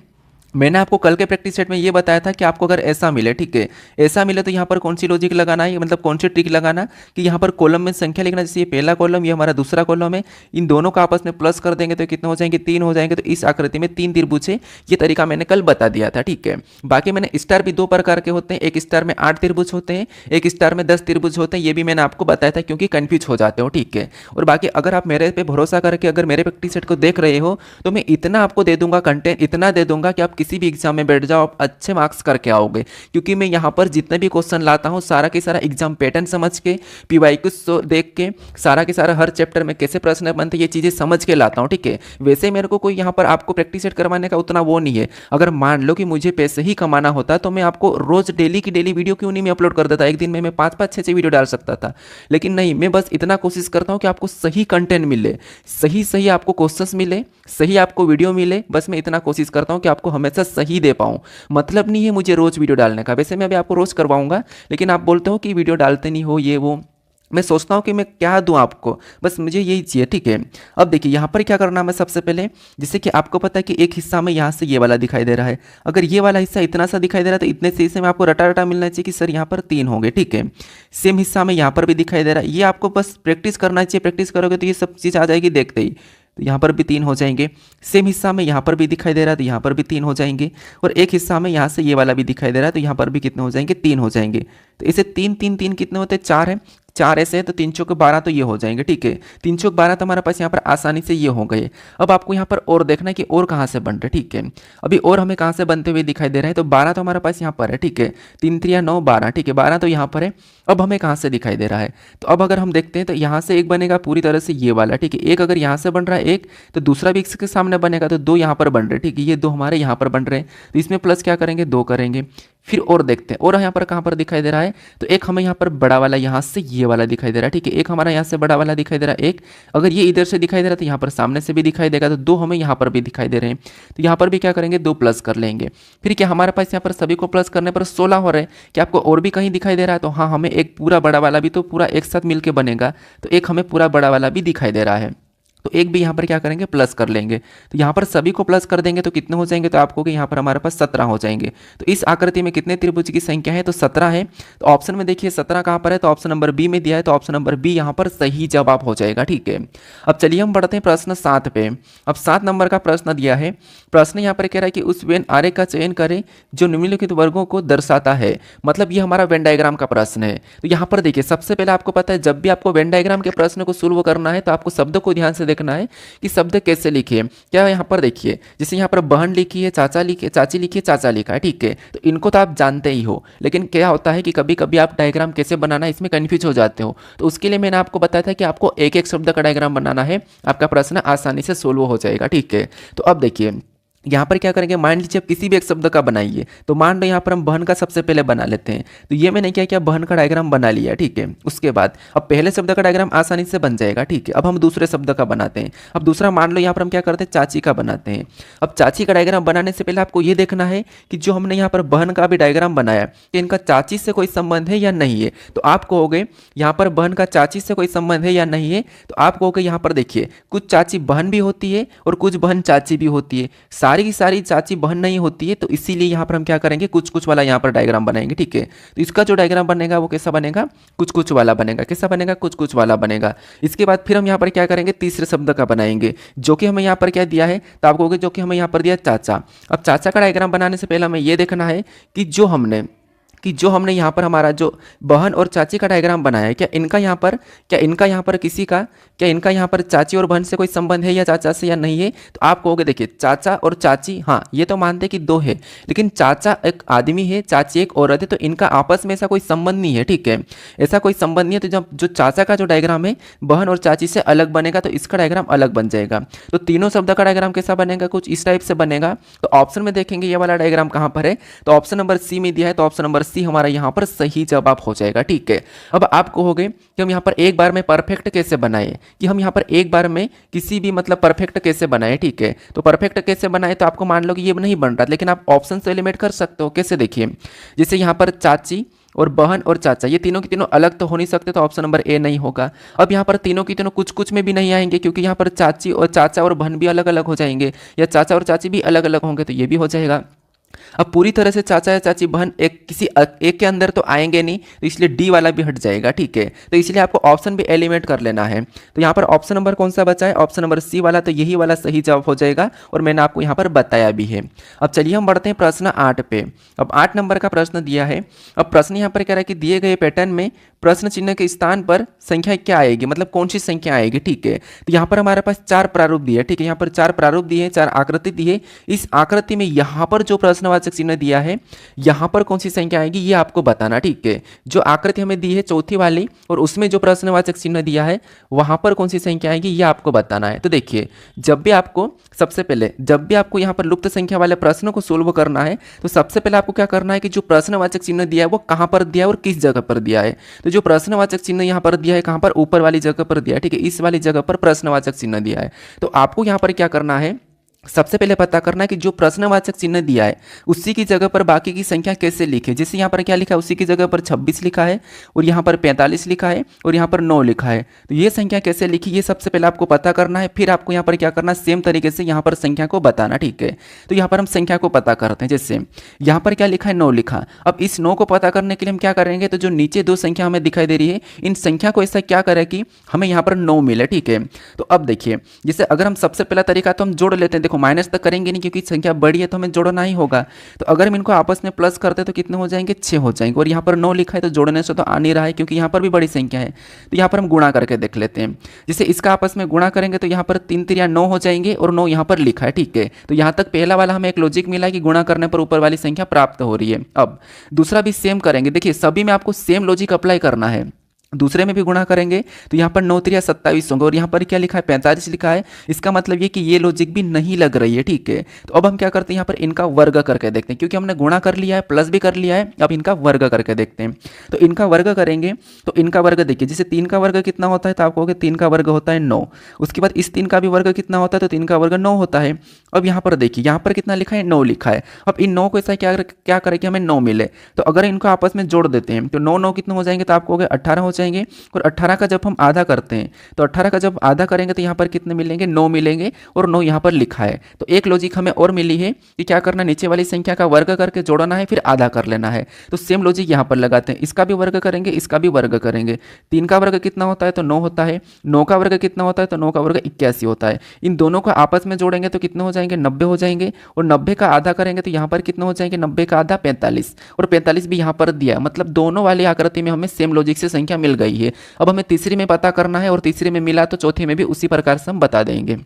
मैंने आपको कल के प्रैक्टिस सेट में ये बताया था कि आपको अगर ऐसा मिले, ठीक है, ऐसा मिले तो यहाँ पर कौन सी लॉजिक लगाना है, मतलब कौन सी ट्रिक लगाना कि यहाँ पर कॉलम में संख्या लिखना, जैसे ये पहला कॉलम, ये हमारा दूसरा कॉलम है, इन दोनों का आपस में प्लस कर देंगे तो कितने हो जाएंगे, 3 हो जाएंगे। तो इस आकृति में 3 त्रिभुज है, ये तरीका मैंने कल बता दिया था, ठीक है। बाकी मैंने स्टार भी 2 प्रकार के होते हैं, एक स्टार में 8 त्रिभुज होते हैं, एक स्टार में 10 त्रिभुज होते हैं, ये भी मैंने आपको बताया था, क्योंकि कन्फ्यूज हो जाते हो, ठीक है। और बाकी अगर आप मेरे पे भरोसा करके अगर मेरे प्रैक्टिस सेट को देख रहे हो तो मैं इतना आपको दे दूंगा, कंटेंट इतना दे दूंगा कि आप किसी भी एग्जाम में जाओ, आप अच्छे मार्क्स करके आओगे, क्योंकि मैं यहाँ पर जितने भी क्वेश्चन लाता हूँ सारा के सारा एग्जाम पैटर्न समझ के, पीवाईक्यू देख के, सारा के सारा हर चैप्टर में कैसे प्रश्न बनते हैं ये चीजें समझ के लाता हूँ, ठीक है। वैसे मेरे को कोई यहाँ पर आपको प्रैक्टिस सेट करवाने का उतना वो नहीं है। अगर मान लो कि मुझे पैसे ही कमाना होता तो मैं आपको रोज डेली की डेली वीडियो क्यों नहीं मैं अपलोड कर देता, एक दिन में मैं 5-5 6 वीडियो डाल सकता था। लेकिन नहीं, मैं बस इतना कोशिश करता हूँ कि आपको सही कंटेंट मिले, सही आपको क्वेश्चंस मिले, सही आपको वीडियो मिले, बस मैं इतना कोशिश करता हूँ कि आपको हमेशा सही दे पाऊँ। मतलब नहीं है मुझे रोज वीडियो डालने का, वैसे मैं अभी आपको रोज करवाऊंगा, लेकिन आप बोलते हो कि वीडियो डालते नहीं हो ये वो, मैं सोचता हूँ कि मैं क्या दूँ आपको, बस मुझे यही चाहिए, ठीक है। अब देखिए यहाँ पर क्या करना है मैं सबसे पहले, जैसे कि आपको पता है कि एक हिस्सा में यहाँ से ये वाला दिखाई दे रहा है, अगर ये वाला हिस्सा इतना सा दिखाई दे रहा है तो इतने से हिस्से में आपको रटा रटा मिलना चाहिए कि सर यहाँ पर 3 होंगे, ठीक है। सेम हिस्सा में यहाँ पर भी दिखाई दे रहा है, ये आपको बस प्रैक्टिस करना चाहिए, प्रैक्टिस करोगे तो ये सब चीज़ आ जाएगी देखते ही। तो यहाँ पर भी 3 हो जाएंगे। सेम हिस्सा में यहाँ पर भी दिखाई दे रहा है तो यहाँ पर भी 3 हो जाएंगे। और एक हिस्सा में यहाँ से ये वाला भी दिखाई दे रहा है तो यहाँ पर भी कितने हो जाएंगे, 3 हो जाएंगे। तो इसे 3 3 3 कितने होते हैं, 4 है। 4 ऐसे है तो 3 चौक 12 तो ये हो जाएंगे, ठीक है। 3 चौक 12 तो हमारे पास यहाँ पर आसानी से ये हो गए। अब आपको यहाँ पर और देखना है कि और कहाँ से बन रहे, ठीक है। अभी और हमें कहाँ से बनते हुए दिखाई दे रहे हैं, तो 12 तो हमारे पास यहाँ पर है, ठीक है। 3 3 9 12, ठीक है। 12 तो यहाँ पर है। अब हमें कहाँ से दिखाई दे रहा है, तो अब अगर हम देखते हैं तो यहाँ से एक बनेगा पूरी तरह से ये वाला, ठीक है। एक अगर यहाँ से बन रहा है एक, तो दूसरा भी इसके सामने बनेगा, तो 2 यहाँ पर बन रहे हैं, ठीक है। ये 2 हमारे यहाँ पर बन रहे हैं, तो इसमें प्लस क्या करेंगे, 2 करेंगे। फिर और देखते हैं और यहाँ पर कहाँ पर दिखाई दे रहा है, तो एक हमें यहाँ पर बड़ा वाला यहाँ से ये वाला दिखाई दे रहा है, ठीक है। एक हमारा यहाँ से बड़ा वाला दिखाई दे रहा है एक, अगर ये इधर से दिखाई दे रहा है तो यहाँ पर सामने से भी दिखाई देगा, तो 2 हमें यहाँ पर भी दिखाई दे रहे हैं। तो यहाँ पर भी क्या करेंगे, 2 प्लस कर लेंगे। फिर क्या हमारे पास यहाँ पर सभी को प्लस करने पर 16 हो रहे हैं। कि आपको और भी कहीं दिखाई दे रहा है, तो हाँ हमें एक पूरा बड़ा वाला भी तो पूरा एक साथ मिलकर बनेगा, तो एक हमें पूरा बड़ा वाला भी दिखाई दे रहा है, तो एक भी यहाँ पर क्या करेंगे, प्लस कर लेंगे। तो यहाँ पर सभी को प्लस कर देंगे तो कितने हो जाएंगे, तो आपको कि यहाँ पर हमारे पास 17 हो जाएंगे। तो इस आकृति में कितने त्रिभुज की संख्या है, तो 17 है। तो ऑप्शन में देखिए 17 कहाँ पर है, तो ऑप्शन नंबर बी में दिया है, तो ऑप्शन नंबर बी यहाँ पर सही जवाब हो जाएगा, ठीक है। अब चलिए हम बढ़ते हैं प्रश्न 7 पे। अब 7 नंबर का प्रश्न दिया है। प्रश्न यहाँ पर कह रहा है कि उस वेन आरेख का चयन करें जो निम्नलिखित वर्गों को दर्शाता है। मतलब ये हमारा वेन डायग्राम का प्रश्न है। तो यहाँ पर देखिए सबसे पहले आपको पता है जब भी आपको वेन डायग्राम के प्रश्न को सोल्व करना है तो आपको शब्द को ध्यान से देखना है कि शब्द कैसे लिखे। क्या यहाँ पर देखिए, जैसे यहाँ पर बहन लिखी है, चाचा लिखी, चाची लिखी है, चाचा लिखा है, ठीक है। तो इनको तो आप जानते ही हो, लेकिन क्या होता है कि कभी कभी आप डायग्राम कैसे बनाना है इसमें कंफ्यूज हो जाते हो। तो उसके लिए मैंने आपको बताया था कि आपको एक एक शब्द का डायग्राम बनाना है, आपका प्रश्न आसानी से सोल्व हो जाएगा, ठीक है। तो अब देखिए यहाँ पर क्या करेंगे, मान लीजिए आप किसी भी एक शब्द का बनाइए, तो मान लो यहाँ पर हम बहन का सबसे पहले बना लेते हैं। तो ये मैंने क्या किया, बहन का डायग्राम बना लिया, ठीक है। उसके बाद अब पहले शब्द का डायग्राम आसानी से बन जाएगा, ठीक है। अब हम दूसरे शब्द का बनाते हैं। अब दूसरा मान लो यहाँ पर हम क्या करते हैं, चाची का बनाते हैं। अब चाची का डायग्राम बनाने से पहले आपको ये देखना है कि जो हमने यहाँ पर बहन का भी डायग्राम बनाया कि इनका चाची से कोई संबंध है या नहीं है। तो आप कहोगे यहाँ पर बहन का चाची से कोई संबंध है या नहीं है, तो आप कहोगे यहाँ पर देखिए कुछ चाची बहन भी होती है और कुछ बहन चाची भी होती है, सारी की सारी चाची बहन नहीं होती है। तो इसीलिए यहाँ पर हम क्या करेंगे, कुछ कुछ वाला यहाँ पर डायग्राम बनाएंगे, ठीक है। तो इसका जो डायग्राम बनेगा वो कैसा बनेगा, कुछ कुछ वाला बनेगा। कैसा बनेगा, कुछ कुछ वाला बनेगा। इसके बाद फिर हम यहाँ पर क्या करेंगे, तीसरे शब्द का बनाएंगे, जो कि हमें यहाँ पर क्या दिया है, तो आप कहोगे जो कि हमें यहाँ पर दिया चाचा। अब चाचा का डायग्राम बनाने से पहले हमें ये देखना है कि जो हमने यहाँ पर हमारा जो बहन और चाची का डायग्राम बनाया है, क्या इनका यहाँ पर किसी का, क्या इनका यहाँ पर चाची और बहन से कोई संबंध है या चाचा से या नहीं है। तो आप कहोगे देखिए चाचा और चाची, हाँ ये तो मानते कि 2 है, लेकिन चाचा एक आदमी है, चाची एक औरत है, तो इनका आपस में ऐसा कोई संबंध नहीं है, ठीक है। ऐसा कोई संबंध नहीं है। तो जब जो चाचा का जो डायग्राम है बहन और चाची से अलग बनेगा तो इसका डायग्राम अलग बन जाएगा। तो तीनों शब्द का डायग्राम कैसा बनेगा, कुछ इस टाइप से बनेगा। तो ऑप्शन में देखेंगे ये वाला डायग्राम कहाँ पर है, तो ऑप्शन नंबर सी में दिया है, तो ऑप्शन नंबर सी हमारा यहाँ पर सही जवाब हो जाएगा, ठीक है। अब आप कहोगे कि हम यहाँ पर एक बार में परफेक्ट कैसे बनाए, कि हम यहाँ पर एक बार में किसी भी मतलब परफेक्ट कैसे बनाए, ठीक है। तो परफेक्ट कैसे बनाए, तो आपको मान लो कि ये नहीं बन रहा, लेकिन आप ऑप्शन से एलिमिनेट कर सकते हो। कैसे, देखिए जैसे यहाँ पर चाची और बहन और चाचा ये तीनों की तीनों अलग तो हो नहीं सकते, तो ऑप्शन नंबर ए नहीं होगा। अब यहाँ पर तीनों की तीनों कुछ कुछ में भी नहीं आएंगे, क्योंकि यहाँ पर चाची और चाचा और बहन भी अलग अलग हो जाएंगे, या चाचा और चाची भी अलग अलग होंगे, तो ये भी हो जाएगा। अब पूरी तरह से चाचा या चाची बहन किसी एक के अंदर तो आएंगे नहीं, तो इसलिए डी वाला भी हट जाएगा, ठीक है। तो इसलिए आपको ऑप्शन भी एलिमिनेट कर लेना है। तो यहाँ पर ऑप्शन नंबर कौन सा बचा है, ऑप्शन नंबर सी वाला, तो यही वाला सही जवाब हो जाएगा, और मैंने आपको यहाँ पर बताया भी है। अब चलिए हम बढ़ते हैं प्रश्न 8 पे। अब 8 नंबर का प्रश्न दिया है। अब प्रश्न यहाँ पर कह रहा है कि दिए गए पैटर्न में प्रश्न चिन्ह के स्थान पर संख्या क्या आएगी, मतलब कौन सी संख्या आएगी, ठीक है। तो यहाँ पर हमारे पास 4 प्रारूप दिए, ठीक है। यहाँ पर 4 प्रारूप दिए हैं, 4 आकृति दी है। इस आकृति में यहाँ पर जो प्रश्नवाचक चिन्ह दिया है, यहाँ पर कौन सी संख्या आएगी ये आपको बताना, ठीक है। जो आकृति हमें दी है चौथी वाली, और उसमें जो प्रश्नवाचक चिन्ह दिया है वहाँ पर कौन सी संख्या आएगी ये आपको बताना है। तो देखिए सबसे पहले जब भी आपको यहाँ पर लुप्त संख्या वाले प्रश्नों को सोल्व करना है, तो सबसे पहले आपको क्या करना है कि जो प्रश्नवाचक चिन्ह दिया है वो कहाँ पर दिया है और किस जगह पर दिया है। तो जो प्रश्नवाचक चिन्ह यहाँ पर दिया है कहाँ पर, ऊपर वाली जगह पर दिया है, ठीक है। इस वाली जगह पर प्रश्नवाचक चिन्ह दिया है। तो आपको यहाँ पर क्या करना है सबसे पहले पता करना है कि जो प्रश्नवाचक चिन्ह दिया है उसी की जगह पर बाकी की संख्या कैसे लिखे। जैसे यहाँ पर क्या लिखा है, उसी की जगह पर 26 लिखा है और यहाँ पर 45 लिखा है और यहाँ पर 9 लिखा है। तो ये संख्या कैसे लिखी, ये सबसे पहले आपको पता करना है। फिर आपको यहाँ पर क्या करना है, सेम तरीके से यहाँ पर संख्या को बताना। ठीक है, तो यहाँ पर हम संख्या को पता करते हैं। जैसे यहाँ पर क्या लिखा है, 9 लिखा। अब इस 9 को पता करने के लिए हम क्या करेंगे, तो जो नीचे दो संख्या हमें दिखाई दे रही है, इन संख्या को ऐसा क्या करें कि हमें यहाँ पर 9 मिले। ठीक है, तो अब देखिए, जैसे अगर हम सबसे पहला तरीका तो हम जोड़ लेते हैं। देखो माइनस तक करेंगे नहीं क्योंकि संख्या बड़ी है तो हमें जोड़ना ही होगा। तो अगर हम इनको आपस में प्लस करते हैं तो कितने हो जाएंगे, 6 हो जाएंगे। और यहाँ पर 9 लिखा है तो जोड़ने से तो आ नहीं रहा है क्योंकि यहाँ पर भी बड़ी संख्या है। तो यहाँ पर हम गुणा करके देख लेते हैं। जैसे इसका आपस में गुणा करेंगे तो यहाँ पर 3 3 9 हो जाएंगे और 9 यहाँ पर लिखा है। ठीक है, तो यहाँ तक पहला वाला हमें एक लॉजिक मिला कि गुणा करने पर ऊपर वाली संख्या प्राप्त हो रही है। अब दूसरा भी सेम करेंगे। देखिए सभी में आपको सेम लॉजिक अप्लाई करना है। दूसरे में भी गुणा करेंगे तो यहाँ पर 9 3 27 होंगे और यहाँ पर क्या लिखा है, 45 लिखा है। इसका मतलब ये कि ये लॉजिक भी नहीं लग रही है। ठीक है, तो अब हम क्या करते हैं, यहाँ पर इनका वर्ग करके देखते हैं। क्योंकि हमने गुणा कर लिया है, प्लस भी कर लिया है, अब इनका वर्ग करके देखते हैं। तो इनका वर्ग करेंगे तो इनका वर्ग देखिए, जैसे 3 का वर्ग कितना होता है, तो आप कहोगे 3 का वर्ग होता है 9। उसके बाद इस 3 का भी वर्ग कितना होता है, तो 3 का वर्ग 9 होता है। अब यहाँ पर देखिए, यहाँ पर कितना लिखा है, 9 लिखा है। अब इन 9 को ऐसा क्या करें कि हमें 9 मिले। तो अगर इनको आपस में जोड़ देते हैं तो 9 9 कितने हो जाएंगे, तो आप कहोगे 18 हो जाएंगे। और 18 का जब हम आधा करते हैं तो 18 का जब आधा करेंगे तो यहाँ पर कितने मिलेंगे, 9 मिलेंगे और 9 यहाँ पर लिखा है। तो एक लॉजिक हमें और मिली है कि क्या करना, नीचे वाली संख्या का वर्ग करके जोड़ना है, फिर आधा कर लेना है। तो सेम लॉजिक यहाँ पर लगाते हैं। इसका भी वर्ग करेंगे, इसका भी वर्ग करेंगे। 3 का वर्ग कितना होता है, तो 9 होता है। 9 का वर्ग कितना होता है, तो 9 का वर्ग 81 होता है। इन दोनों को आपस में जोड़ेंगे तो कितने हो जाएंगे, 90 हो जाएंगे। और 90 का आधा करेंगे तो यहाँ पर कितने हो जाएंगे, 90 का आधा 45 और 45 भी यहाँ पर दिया है। मतलब दोनों वाली आकृति में हमें सेम लॉजिक से संख्या मिल गई है। अब हमें तीसरी में पता करना है और तीसरे में मिला तो चौथे में भी उसी प्रकार से हम बता देंगे।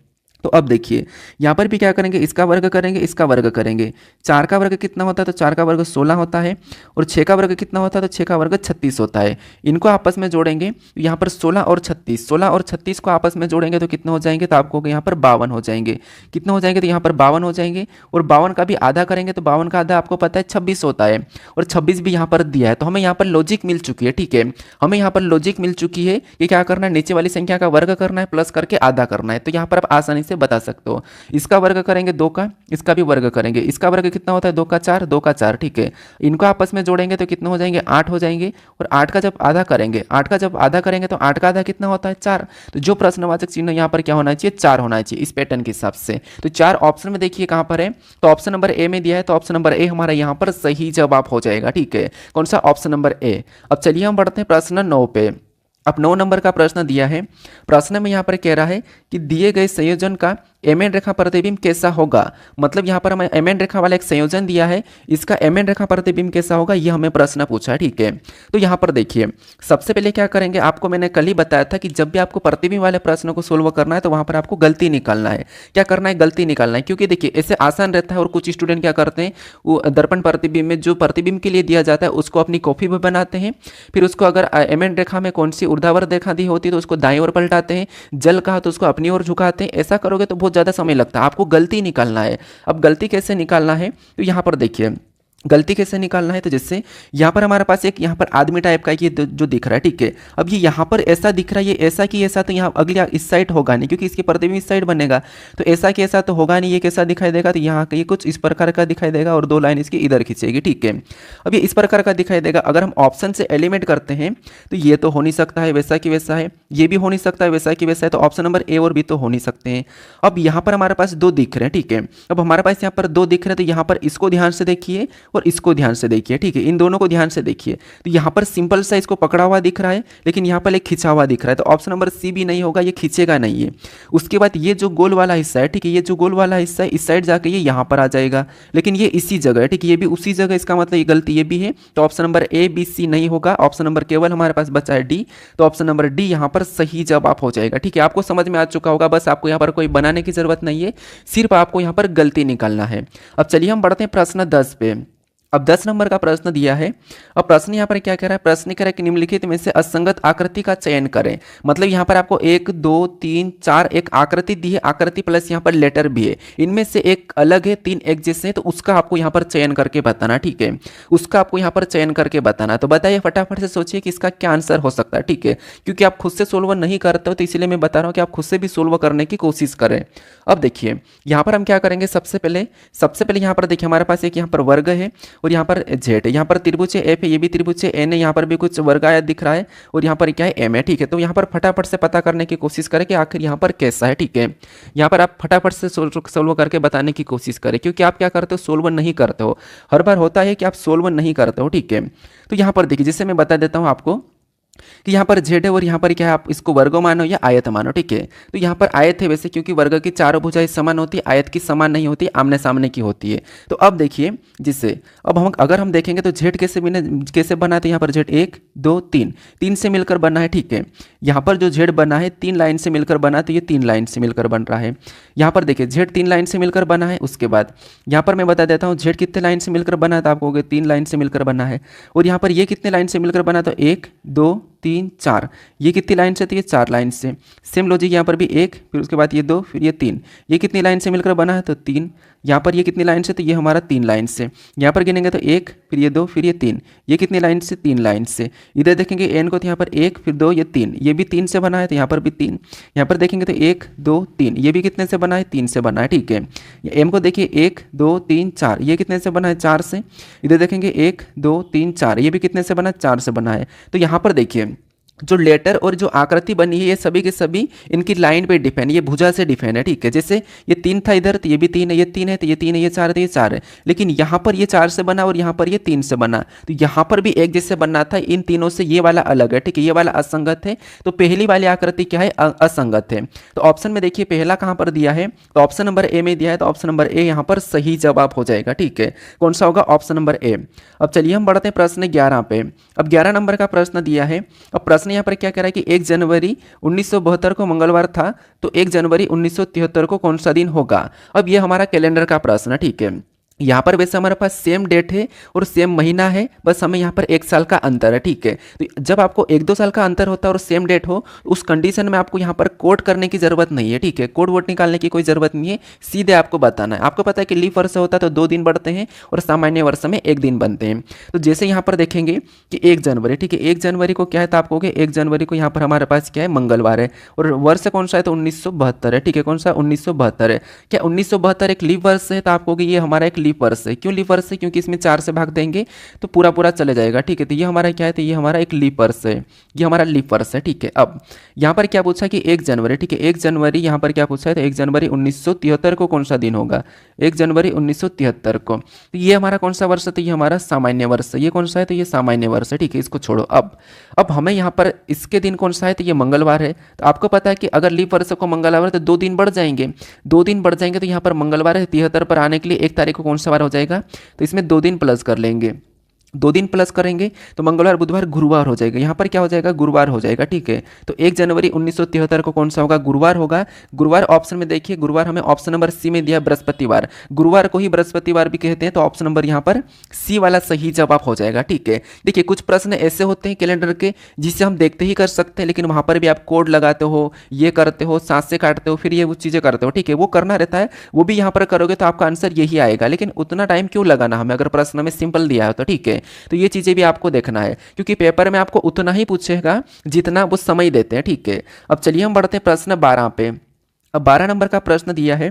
तो अब देखिए यहाँ पर भी क्या करेंगे, इसका वर्ग करेंगे, इसका वर्ग करेंगे। 4 का वर्ग कितना होता है, तो 4 का वर्ग 16 होता है। और 6 का वर्ग कितना होता है, तो 6 का वर्ग 36 होता है। इनको आपस में जोड़ेंगे तो यहाँ पर 16 और 36 को आपस में जोड़ेंगे तो कितने हो जाएंगे, तो आपको यहाँ पर 52 हो जाएंगे। कितने हो जाएंगे, तो यहाँ पर 52 हो जाएंगे। और 52 का भी आधा करेंगे तो 52 का आधा आपको पता है 26 होता है। और 26 भी यहाँ पर दिया है। तो हमें यहाँ पर लॉजिक मिल चुकी है। ठीक है, हमें यहाँ पर लॉजिक मिल चुकी है कि क्या करना है, नीचे वाली संख्या का वर्ग करना है, प्लस करके आधा करना है। तो यहाँ पर आप आसानी से बता सकते हो। इसका वर्ग करेंगे 2 का, इसका भी वर्ग करेंगे। इसका वर्ग कितना होता है, 2 का 4, 2 का 4। ठीक है, इनको आपस में जोड़ेंगे तो कितने हो जाएंगे, 8 हो जाएंगे। और 8 का जब आधा करेंगे, 8 का जब आधा करेंगे तो 8 का आधा कितना होता है, 4। तो जो प्रश्नवाचक चिन्ह यहाँ पर क्या होना चाहिए, 4 होना चाहिए इस पैटर्न के हिसाब से। तो 4 ऑप्शन में देखिए कहाँ पर है, तो ऑप्शन नंबर ए में दिया है। तो ऑप्शन नंबर ए हमारा यहाँ पर सही जवाब हो जाएगा। ठीक है, कौन सा, ऑप्शन नंबर ए। अब चलिए हम बढ़ते हैं प्रश्न 9 पे। अब 9 नंबर का प्रश्न दिया है। प्रश्न में यहाँ पर कह रहा है कि दिए गए संयोजन का एम एन रेखा प्रतिबिंब कैसा होगा। मतलब यहाँ पर हमें एम एन रेखा वाला एक संयोजन दिया है, इसका एम एन रेखा प्रतिबिंब कैसा होगा, ये हमें प्रश्न पूछा है। ठीक है, तो यहाँ पर देखिए सबसे पहले क्या करेंगे, आपको मैंने कल ही बताया था कि जब भी आपको प्रतिबिंब वाले प्रश्न को सोल्व करना है तो वहाँ पर आपको गलती निकालना है। क्या करना है, गलती निकालना है। क्योंकि देखिए ऐसे आसान रहता है और कुछ स्टूडेंट क्या करते हैं, वो दर्पण प्रतिबिंब में जो प्रतिबिंब के लिए दिया जाता है उसको अपनी कॉपी में बनाते हैं। फिर उसको अगर एम एन रेखा में कौन सी ऊर्ध्वाधर रेखा दी होती है तो उसको दाईं ओर पलटाते हैं, जल कहा तो उसको अपनी ओर झुकाते हैं। ऐसा करोगे तो बहुत ज़्यादा समय लगता है। आपको गलती निकालना है। अब गलती कैसे निकालना है, तो यहाँ पर देखिए गलती कैसे निकालना है। तो जैसे यहाँ पर हमारे पास एक यहाँ पर आदमी टाइप का ये जो दिख रहा है। ठीक है, अब ये यहाँ पर ऐसा दिख रहा है, ये ऐसा कि ऐसा, तो यहाँ अगले इस साइड होगा नहीं क्योंकि इसके प्रतिबिंब इस साइड बनेगा। तो ऐसा कि ऐसा तो होगा नहीं, ये कैसा दिखाई देगा, तो यहाँ ये कुछ इस प्रकार का दिखाई देगा और 2 लाइन इसकी इधर खींचेगी। ठीक है, अब ये इस प्रकार का दिखाई देगा। अगर हम ऑप्शन से एलिमेंट करते हैं तो ये तो हो नहीं सकता है, वैसा कि वैसा है। ये भी हो नहीं सकता है, वैसा कि वैसा है। तो ऑप्शन नंबर ए और बी तो हो नहीं सकते हैं। अब यहाँ पर हमारे पास 2 दिख रहे हैं। ठीक है, अब हमारे पास यहाँ पर 2 दिख रहे हैं, तो यहाँ पर इसको ध्यान से देखिए और इसको ध्यान से देखिए। ठीक है, इन दोनों को ध्यान से देखिए। तो यहाँ पर सिंपल सा इसको पकड़ा हुआ दिख रहा है, लेकिन यहाँ पर एक खिंचा हुआ दिख रहा है। तो ऑप्शन नंबर सी भी नहीं होगा, ये खींचेगा नहीं है। उसके बाद ये जो गोल वाला हिस्सा है, ठीक है, ये जो गोल वाला हिस्सा है इस साइड जाके ये यहाँ पर आ जाएगा, लेकिन ये इसी जगह है। ठीक है, ये भी उसी जगह, इसका मतलब ये गलती ये भी है। तो option number A B C नहीं होगा, ऑप्शन नंबर केवल हमारे पास बचा है डी। तो ऑप्शन नंबर डी यहाँ पर सही जवाब हो जाएगा। ठीक है, आपको समझ में आ चुका होगा, बस आपको यहाँ पर कोई बनाने की जरूरत नहीं है, सिर्फ आपको यहाँ पर गलती निकालना है। अब चलिए हम बढ़ते हैं प्रश्न 10 पे। अब 10 नंबर का प्रश्न दिया है। अब प्रश्न यहाँ पर क्या कह रहा है, प्रश्न कह रहा है कि निम्नलिखित में से असंगत आकृति का चयन करें। मतलब यहाँ पर आपको 1 2 3 4 एक आकृति दी है, आकृति प्लस यहाँ पर लेटर भी है, इनमें से एक अलग है, 3 एक जैसे हैं, तो उसका आपको यहाँ पर चयन करके बताना। ठीक है, उसका आपको यहाँ पर चयन करके बताना। तो बताइए फटाफट से सोचिए कि इसका क्या आंसर हो सकता है। ठीक है, क्योंकि आप खुद से सोल्व नहीं करते हो तो इसलिए मैं बता रहा हूँ कि आप खुद से भी सोल्व करने की कोशिश करें। अब देखिए यहाँ पर हम क्या करेंगे, सबसे पहले यहाँ पर देखिए हमारे पास एक यहाँ पर वर्ग है और यहाँ पर जेड है, यहाँ पर त्रिभुज एफ है, ये भी त्रिभुज एन है, यहाँ पर भी कुछ वर्ग आयत दिख रहा है और यहाँ पर क्या है एम है। ठीक है, तो यहाँ पर फटाफट से पता करने की कोशिश करें कि आखिर यहाँ पर कैसा है। ठीक है, यहाँ पर आप फटाफट से सोल्व करके बताने की कोशिश करें, क्योंकि आप क्या करते हो, सोल्व नहीं करते हो। हर बार होता है कि आप सोल्व नहीं करते हो। ठीक है, तो यहाँ पर देखिए जिससे मैं बता देता हूँ आपको कि यहाँ पर जेड है और यहाँ पर क्या है, आप इसको वर्ग मानो या आयत मानो। ठीक है, तो यहाँ पर आयत है वैसे, क्योंकि वर्ग की चारों भुजाएं समान होती है, आयत की समान नहीं होती, आमने सामने की होती है। तो अब देखिए जिससे अब हम अगर हम देखेंगे तो जेड कैसे बना है, यहाँ पर जेड 1 2 3 से मिलकर बना है। ठीक है, यहाँ पर जो जेड बना है 3 लाइन से मिलकर बना, तो ये 3 लाइन से मिलकर बन रहा है। यहाँ पर देखिए जेड 3 लाइन से मिलकर बना है। उसके बाद यहाँ पर मैं बता देता हूँ जेड कितने लाइन से मिलकर बना है, तो आपको 3 लाइन से मिलकर बना है। और यहाँ पर ये कितने लाइन से मिलकर बना, तो 1 2 3 4, ये कितनी लाइन से, तो ये 4 लाइन से। सेम लॉजिक यहाँ पर भी 1, फिर उसके बाद ये 2, फिर ये 3, ये कितनी लाइन से मिलकर बना है, तो 3। यहाँ पर ये कितनी लाइन से, तो ये हमारा 3 लाइन से। यहाँ पर गिनेंगे तो 1, फिर ये 2, फिर ये 3, ये कितनी लाइन से, 3 लाइन से। इधर देखेंगे एन को, तो यहाँ पर 1 फिर 2 ये 3, ये भी 3 से बना है, तो यहाँ पर भी 3। यहाँ पर देखेंगे तो 1 2 3, ये भी कितने से बना है, 3 से बना है। ठीक है, एम को देखिए 1 2 3 4, ये कितने से बना है, 4 से। इधर देखेंगे 1 2 3 4, ये भी कितने से बना है, 4 से बना है। तो यहाँ पर देखिए जो लेटर और जो आकृति बनी है ये सभी के सभी इनकी लाइन पे डिपेंड, ये भुजा से डिपेंड है। ठीक है, जैसे ये 3 था इधर, तो ये भी 3 है, ये 3 है, तो ये 3 है, ये 4 है, तो ये 4 है। लेकिन यहाँ पर ये 4 से बना और यहाँ पर ये 3 से बना, तो यहाँ पर भी एक जैसे बनना था। इन तीनों से ये वाला अलग है। ठीक है, ये वाला असंगत है, तो पहली वाली आकृति क्या है, असंगत है। तो ऑप्शन में देखिए पहला कहाँ पर दिया है, तो ऑप्शन नंबर ए में दिया है, तो ऑप्शन नंबर ए यहाँ पर सही जवाब हो जाएगा। ठीक है, कौन सा होगा, ऑप्शन नंबर ए। अब चलिए हम बढ़ते हैं प्रश्न 11 पे। अब 11 नंबर का प्रश्न दिया है। अब प्रश्न यहाँ पर क्या कह रहा है कि 1 जनवरी 1972 को मंगलवार था, तो 1 जनवरी 1973 को कौन सा दिन होगा। अब ये हमारा कैलेंडर का प्रश्न है। ठीक है, यहाँ पर वैसे हमारे पास सेम डेट है और सेम महीना है, बस हमें यहाँ पर 1 साल का अंतर है। ठीक है, तो जब आपको 1-2 साल का अंतर होता है और सेम डेट हो, उस कंडीशन में आपको यहाँ पर कोड करने की जरूरत नहीं है। ठीक है, कोड वोट निकालने की कोई जरूरत नहीं है, सीधे आपको बताना है। आपको पता है कि लीप वर्ष होता है तो 2 दिन बढ़ते हैं और सामान्य वर्ष में 1 दिन बनते हैं। तो जैसे यहाँ पर देखेंगे कि 1 जनवरी, ठीक है, 1 जनवरी को क्या है, तो आप कहोगे 1 जनवरी को यहाँ पर हमारे पास क्या है, मंगलवार है, और वर्ष कौन सा है, तो 1972 है। ठीक है, कौन सा, 1972 है। क्या 1972 एक लीप वर्ष है, तो आप कहोगे ये हमारा एक लीप वर्ष है। क्यों लीप वर्ष है, क्योंकि इसमें 4 से भाग देंगे तो पूरा पूरा चले जाएगा। ठीक है, तो ये हमारा क्या है, तो ये हमारा एक लीप वर्ष है, ये हमारा लीप वर्ष है। ठीक है, अब यहाँ पर क्या पूछा कि 1 जनवरी, ठीक है, 1 जनवरी यहाँ पर क्या पूछा है, तो 1 जनवरी 1973 को कौन सा दिन होगा, 1 जनवरी 1973 को। तो ये हमारा कौन सा वर्ष है, तो ये हमारा सामान्य वर्ष है। ये कौन सा है, तो ये सामान्य वर्ष है। ठीक है, इसको छोड़ो। अब हमें यहाँ पर इसके दिन कौन सा है, तो ये मंगलवार है। तो आपको पता है कि अगर लीप वर्ष को मंगलवार है तो 2 दिन बढ़ जाएंगे, 2 दिन बढ़ जाएंगे, तो यहाँ पर मंगलवार है, 73 पर आने के लिए 1 तारीख को कौन सा वार हो जाएगा, तो इसमें 2 दिन प्लस कर लेंगे, 2 दिन प्लस करेंगे तो मंगलवार बुधवार गुरुवार हो जाएगा। यहाँ पर क्या हो जाएगा, गुरुवार हो जाएगा। ठीक है, तो 1 जनवरी 1973 को कौन सा होगा, गुरुवार होगा। गुरुवार ऑप्शन में देखिए, गुरुवार हमें ऑप्शन नंबर सी में दिया, बृहस्पतिवार। गुरुवार को ही बृहस्पतिवार भी कहते हैं, तो ऑप्शन नंबर यहाँ पर सी वाला सही जवाब हो जाएगा। ठीक है, देखिए कुछ प्रश्न ऐसे होते हैं कैलेंडर के जिसे हम देखते ही कर सकते हैं, लेकिन वहाँ पर भी आप कोड लगाते हो, ये करते हो, सांस से काटते हो, फिर ये वो चीज़ें करते हो। ठीक है, वो करना रहता है, वो भी यहाँ पर करोगे तो आपका आंसर यही आएगा। लेकिन उतना टाइम क्यों लगाना हमें, अगर प्रश्न में सिंपल दिया है तो। ठीक है, तो ये चीज़ें भी आपको देखना है, क्योंकि पेपर में आपको उतना ही पूछेगा जितना वो समय देते हैं। ठीक है, अब चलिए हम बढ़ते हैं प्रश्न 12 पे। अब 12 नंबर का प्रश्न दिया है।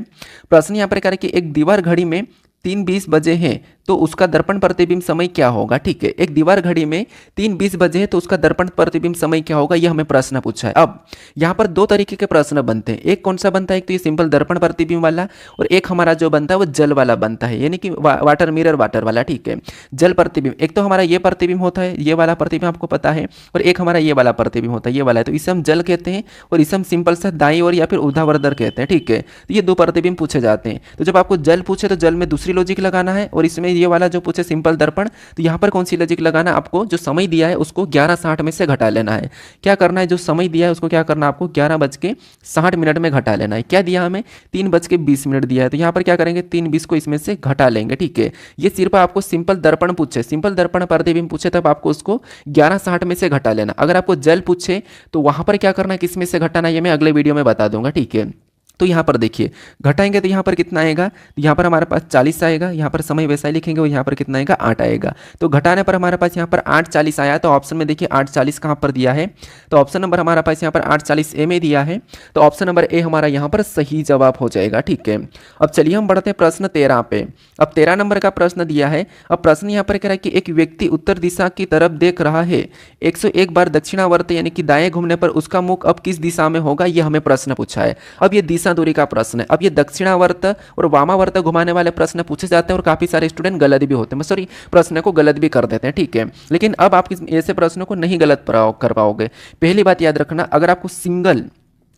प्रश्न यहाँ पर कह रहा है कि एक दीवार घड़ी में 3:20 बजे हैं तो उसका दर्पण प्रतिबिंब समय क्या होगा। ठीक है, एक दीवार घड़ी में 3:20 बजे है तो उसका दर्पण प्रतिबिंब समय क्या होगा, यह हमें प्रश्न पूछा है। अब यहाँ पर 2 तरीके के प्रश्न बनते हैं। एक कौन सा बनता है, एक तो ये सिंपल दर्पण प्रतिबिंब वाला, और एक हमारा जो बनता है वो जल वाला बनता है, यानी कि वाटर मिरर वाटर वाला। ठीक है, जल प्रतिबिंब, एक तो हमारा ये प्रतिबिंब होता है, ये वाला प्रतिबिंब आपको पता है, और एक हमारा ये वाला प्रतिबिंब होता है, ये वाला है, तो इसे हम जल कहते हैं और इसे हम सिंपल सा दाई और या फिर ऊर्ध्वाधर कहते हैं। ठीक है, तो ये 2 प्रतिबिंब पूछे जाते हैं। तो जब आपको जल पूछे तो जल में दूसरी लॉजिक लगाना है और इसमें समय ये वाला जो पूछे सिंपल दर्पण, तो यहाँ पर कौन सी लॉजिक लगाना, आपको जो समय दिया है उसको 11:60 में से घटा लेना है। क्या करना है, जो समय दिया है उसको क्या करना है, आपको 11:60 में घटा लेना है। क्या दिया हमें, 3:20 दिया है, तो यहाँ पर क्या करेंगे 3:20 को इसमें से घटा लेंगे। ठीक है, ये सिर्फ आपको सिंपल दर्पण पूछे, सिंपल दर्पण प्रतिबिंब पूछे तब आपको उसको 11:60 में से घटा लेना। अगर आपको जल पूछे तो वहां पर क्या करना है, किस में से घटाना, ये मैं अगले वीडियो में बता दूंगा। ठीक है, तो यहाँ पर देखिए घटाएंगे तो यहाँ पर कितना आएगा, तो यहाँ पर हमारे पास 40 आएगा, यहाँ पर समय वैसा ही लिखेंगे और यहाँ पर कितना आएगा 8 आएगा। तो घटाने पर हमारे पास यहाँ पर 8:40 आया, तो ऑप्शन में देखिए 8:40 कहाँ पर दिया है, तो ऑप्शन नंबर हमारे पास यहाँ पर 8:40 ए में दिया है, तो ऑप्शन नंबर ए हमारा यहाँ पर सही जवाब हो जाएगा। ठीक है, अब चलिए हम बढ़ते हैं प्रश्न 13 पे। अब 13 नंबर का प्रश्न दिया है। अब प्रश्न यहाँ पर कह रहा है कि एक व्यक्ति उत्तर दिशा की तरफ देख रहा है, 101 बार दक्षिणावर्त यानी कि दाएं घूमने पर उसका मुख अब किस दिशा में होगा, ये हमें प्रश्न पूछा है। अब ये दिशा दूरी का प्रश्न है। अब ये दक्षिणावर्त और वामावर्त घुमाने वाले प्रश्न पूछे जाते हैं और काफी सारे स्टूडेंट गलत भी होते हैं, सॉरी प्रश्न को गलत भी कर देते हैं। ठीक है, लेकिन अब आप ऐसे प्रश्नों को नहीं गलत कर पाओगे। पहली बात याद रखना, अगर आपको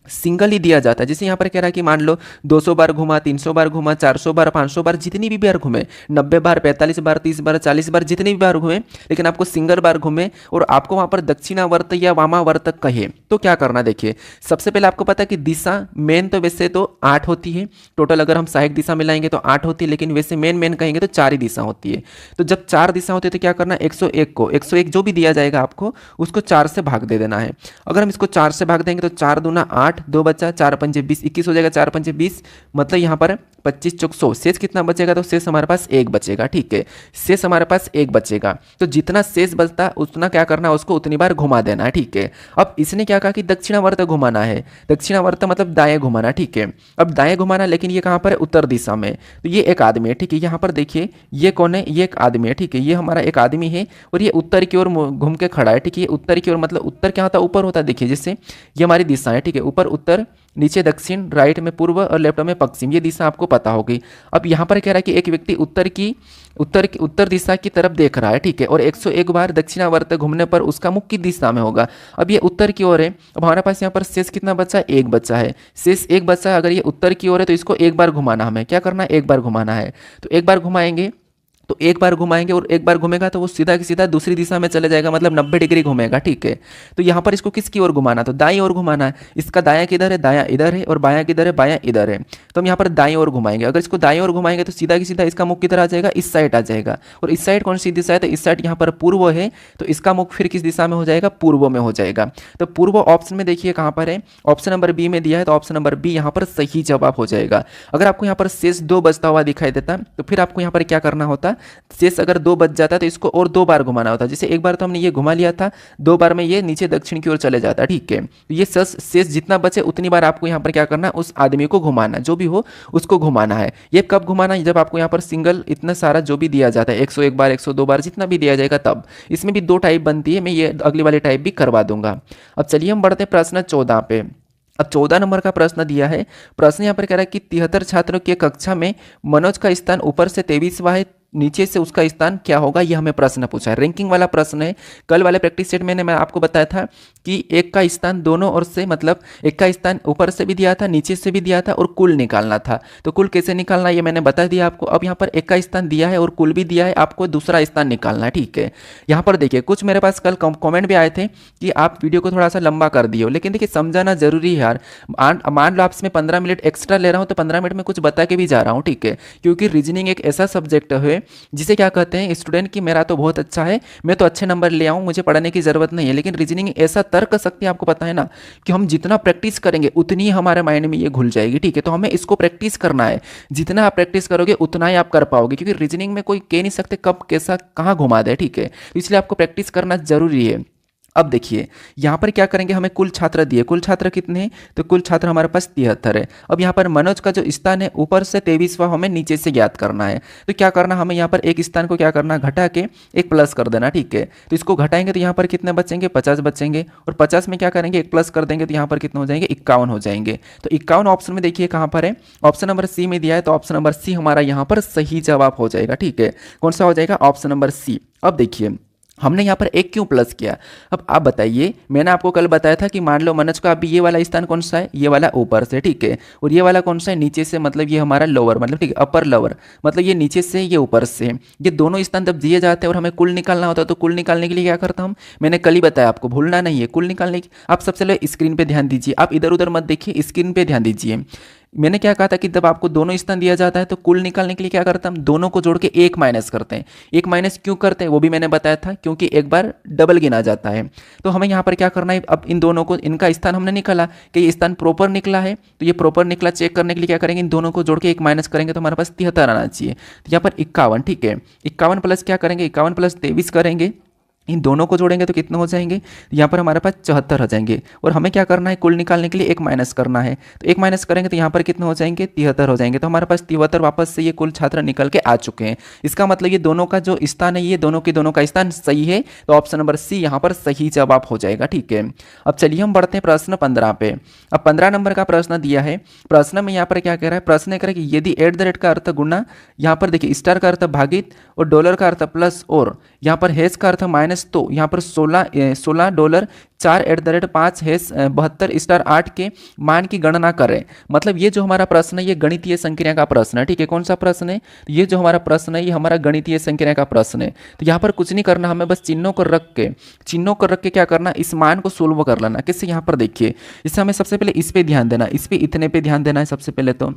सिंगल ही दिया जाता है, जैसे यहाँ पर कह रहा है कि मान लो 200 बार घुमा, 300 बार घुमा, 400 बार, 500 बार, जितनी भी बार घूमे, 90 बार, 45 बार, 30 बार, 40 बार, जितनी भी बार घूमे, लेकिन आपको सिंगल बार घूमे और आपको वहाँ पर दक्षिणावर्त या वामावर्त कहे, तो क्या करना, देखिए सबसे पहले आपको पता है कि दिशा मेन तो वैसे तो 8 होती है टोटल, अगर हम सहायक दिशा मिलाएंगे तो 8 होती है, लेकिन वैसे मेन कहेंगे तो 4 ही दिशा होती है। तो जब 4 दिशा होती है तो क्या करना, 101 जो भी दिया जाएगा आपको उसको 4 से भाग दे देना है। अगर हम इसको 4 से भाग देंगे तो 4 दूना 8, 2 बचा, 4 पंजे 20, 21 हो जाएगा, 4 पंजे 20, मतलब यहाँ पर 25 चौक 100, शेष कितना बचेगा, तो शेष हमारे पास 1 बचेगा। ठीक है, शेष हमारे पास 1 बचेगा, तो जितना शेष बचता उतना क्या करना है, उसको उतनी बार घुमा देना है। ठीक है, अब इसने क्या कहा कि दक्षिणावर्त घुमाना है, दक्षिणावर्त मतलब दाएं घुमाना। ठीक है, अब दाएं घुमाना, लेकिन ये कहाँ पर है, उत्तर दिशा में, तो ये एक आदमी है। ठीक है, यहाँ पर देखिए ये कौन है, ये एक आदमी है। ठीक है, ये हमारा एक आदमी है और ये उत्तर की ओर घूम के खड़ा है। ठीक है, ये उत्तर की ओर मतलब उत्तर क्या होता है, ऊपर होता है। देखिए जैसे ये हमारी दिशा है, ठीक है, ऊपर उत्तर, नीचे दक्षिण, राइट में पूर्व और लेफ्ट में पश्चिम, ये दिशा आपको पता होगी। अब यहाँ पर कह रहा है कि एक व्यक्ति उत्तर दिशा की तरफ देख रहा है। ठीक है, और 101 बार दक्षिणावर्त घूमने पर उसका मुख किस दिशा में होगा। अब ये उत्तर की ओर है, अब हमारे पास यहाँ पर शेष कितना बचा है, 1 बचा है, शेष 1 बचा है। अगर ये उत्तर की ओर है तो इसको 1 बार घुमाना, हमें क्या करना है, 1 बार घुमाना है। तो 1 बार घुमाएंगे, तो 1 बार घुमाएंगे और 1 बार घूमेगा तो वो सीधा की सीधा दूसरी दिशा में चले जाएगा, मतलब 90 डिग्री घूमेगा। ठीक है, तो यहाँ पर इसको किसकी ओर घुमाना, तो दाईं ओर घुमाना है। इसका दायां किधर है, दायां इधर है, और बायां किधर है, बायां इधर है, तो हम यहाँ पर दाईं ओर घुमाएंगे। अगर इसको दाईं ओर घुमाएंगे तो सीधा की सीधा इसका मुख किधर आ जाएगा, इस साइड आ जाएगा, और इस साइड कौन सी दिशा है, तो इस साइड यहाँ पर पूर्व है, तो इसका मुख फिर किस दिशा में हो जाएगा, पूर्व में हो जाएगा। तो पूर्व ऑप्शन में देखिए कहाँ पर है, ऑप्शन नंबर बी में दिया है, तो ऑप्शन नंबर बी यहाँ पर सही जवाब हो जाएगा। अगर आपको यहाँ पर शेष 2 बचता हुआ दिखाई देता तो फिर आपको यहाँ पर क्या करना होता, शेष अगर 2 बच जाता है तो इसको और 2 बार घुमाना होता है। जैसे एक बार तो हमने ये घुमा लिया था, 2 बार में ये नीचे दक्षिण की ओर चले जाता है। ठीक है, तो ये शेष जितना बचे उतनी बार आपको यहाँ पर क्या करना है, उस आदमी को घुमाना, जो भी हो उसको घुमाना है। ये कब घुमाना है, जब आपको यहाँ पर सिंगल इतना सारा जो भी दिया जाता है, 101 बार, 102 बार, जितना भी दिया जाएगा तब। इसमें भी 2 टाइप बनती है, मैं ये अगली वाली टाइप भी करवा दूंगा। अब चलिए हम बढ़ते हैं प्रश्न 14 पे। अब 14 नंबर का प्रश्न दिया है। प्रश्न यहाँ पर कह रहा है कि 73 छात्रों की कक्षा में मनोज का स्थान ऊपर से 23वां है, नीचे से उसका स्थान क्या होगा, यह हमें प्रश्न पूछा है। रैंकिंग वाला प्रश्न है। कल वाले प्रैक्टिस सेट में मैं आपको बताया था कि एक का स्थान दोनों ओर से, मतलब एक का स्थान ऊपर से भी दिया था, नीचे से भी दिया था, और कुल निकालना था। तो कुल कैसे निकालना है ये मैंने बता दिया आपको। अब यहाँ पर एक का स्थान दिया है और कुल भी दिया है, आपको दूसरा स्थान निकालना है। ठीक है, यहाँ पर देखिए कुछ मेरे पास कल कॉमेंट भी आए थे कि आप वीडियो को थोड़ा सा लंबा कर दिए हो, लेकिन देखिए समझाना जरूरी है यार। मान लो आप इसमें 15 मिनट एक्स्ट्रा ले रहा हूँ तो 15 मिनट में कुछ बता के भी जा रहा हूँ। ठीक है, क्योंकि रीजनिंग एक ऐसा सब्जेक्ट है जिसे क्या कहते हैं स्टूडेंट की मेरा तो बहुत अच्छा है, मैं तो अच्छे नंबर ले आऊँ, मुझे पढ़ने की जरूरत नहीं है, लेकिन रीजनिंग ऐसा तर्क शक्ति आपको पता है ना कि हम जितना प्रैक्टिस करेंगे उतनी ही हमारे माइंड में ये घुल जाएगी। ठीक है, तो हमें इसको प्रैक्टिस करना है, जितना आप प्रैक्टिस करोगे उतना ही आप कर पाओगे, क्योंकि रीजनिंग में कोई कह नहीं सकते कब कैसा कहाँ घुमा दे। ठीक है, तो इसलिए आपको प्रैक्टिस करना जरूरी है। अब देखिए यहाँ पर क्या करेंगे, हमें कुल छात्र दिए, कुल छात्र कितने हैं, तो कुल छात्र हमारे पास 73 है। अब यहाँ पर मनोज का जो स्थान है ऊपर से 23वां हमें नीचे से ज्ञात करना है। तो क्या करना, हमें यहाँ पर एक स्थान को क्या करना, घटा के एक प्लस कर देना। ठीक है, तो इसको घटाएंगे तो यहाँ पर कितने बचेंगे, 50 बचेंगे, और 50 में क्या करेंगे, एक प्लस कर देंगे तो यहाँ पर कितने हो जाएंगे, 51 हो जाएंगे। तो 51 ऑप्शन में देखिए कहाँ पर है, ऑप्शन नंबर सी में दिया है, तो ऑप्शन नंबर सी हमारा यहाँ पर सही जवाब हो जाएगा। ठीक है, कौन सा हो जाएगा, ऑप्शन नंबर सी। अब देखिए हमने यहाँ पर एक क्यों प्लस किया। अब आप बताइए, मैंने आपको कल बताया था कि मान लो मनोज का अभी ये वाला स्थान कौन सा है, ये वाला ऊपर से, ठीक है, और ये वाला कौन सा है, नीचे से, मतलब ये हमारा लोअर, मतलब ठीक है, अपर लोअर, मतलब ये नीचे से ये ऊपर से। ये दोनों स्थान जब दिए जाते हैं और हमें कुल निकालना होता है, तो कुल निकालने के लिए क्या करता हूँ, मैंने कल ही बताया आपको, भूलना नहीं है कुल निकालने की। आप सबसे पहले स्क्रीन पे ध्यान दीजिए, आप इधर उधर मत देखिए, स्क्रीन पे ध्यान दीजिए। मैंने क्या कहा था कि जब आपको दोनों स्थान दिया जाता है तो कुल निकालने के लिए क्या करता है, हम दोनों को जोड़ के एक माइनस करते हैं। एक माइनस क्यों करते हैं वो भी मैंने बताया था, क्योंकि एक बार डबल गिना जाता है। तो हमें यहाँ पर क्या करना है, अब इन दोनों को, इनका स्थान हमने निकाला कि ये स्थान प्रॉपर निकला है, तो ये प्रॉपर निकला चेक करने के लिए क्या करेंगे, इन दोनों को जोड़ के एक माइनस करेंगे तो हमारे पास 73 आना चाहिए। तो यहाँ पर 51, ठीक है, 51 प्लस क्या करेंगे, 51 प्लस 23 करेंगे, इन दोनों को जोड़ेंगे तो कितने हो जाएंगे, यहाँ पर हमारे पास 74 हो जाएंगे। और हमें क्या करना है, कुल निकालने के लिए एक माइनस करना है, तो एक माइनस करेंगे तो यहाँ पर कितने हो जाएंगे, 73 हो जाएंगे। तो हमारे पास 73 वापस से ये कुल छात्र निकल के आ चुके हैं। इसका मतलब ये दोनों का जो स्थान है, ये दोनों के दोनों का स्थान सही है, तो ऑप्शन नंबर सी यहाँ पर सही जवाब हो जाएगा, ठीक है। अब चलिए हम बढ़ते हैं प्रश्न 15 पे। अब 15 नंबर का प्रश्न दिया है। प्रश्न में यहाँ पर क्या कह रहा है, प्रश्न कह रहा है कि यदि एट द रेट का अर्थ गुना, यहाँ पर देखिए स्टार का अर्थ भागित और डॉलर का अर्थ प्लस, और यहाँ पर हैश का अर्थ माइनस, तो यहाँ पर $16 4 at the rate 5 hash 72 star 8 के मान की गणना करें। मतलब ये जो हमारा प्रश्न है, ये गणितीय संक्रिया का प्रश्न है, ठीक है। कौन सा प्रश्न है, ये जो हमारा प्रश्न है ये हमारा गणितीय संक्रिया का प्रश्न है। तो यहाँ पर कुछ नहीं करना, हमें बस चिन्हों को रख के क्या करना, इस मान को सोल्व कर लेना। किससे, यहाँ पर देखिए, इससे हमें सबसे पहले इस पे ध्यान देना, इस पे इतने पे ध्यान देना है सबसे पहले, तो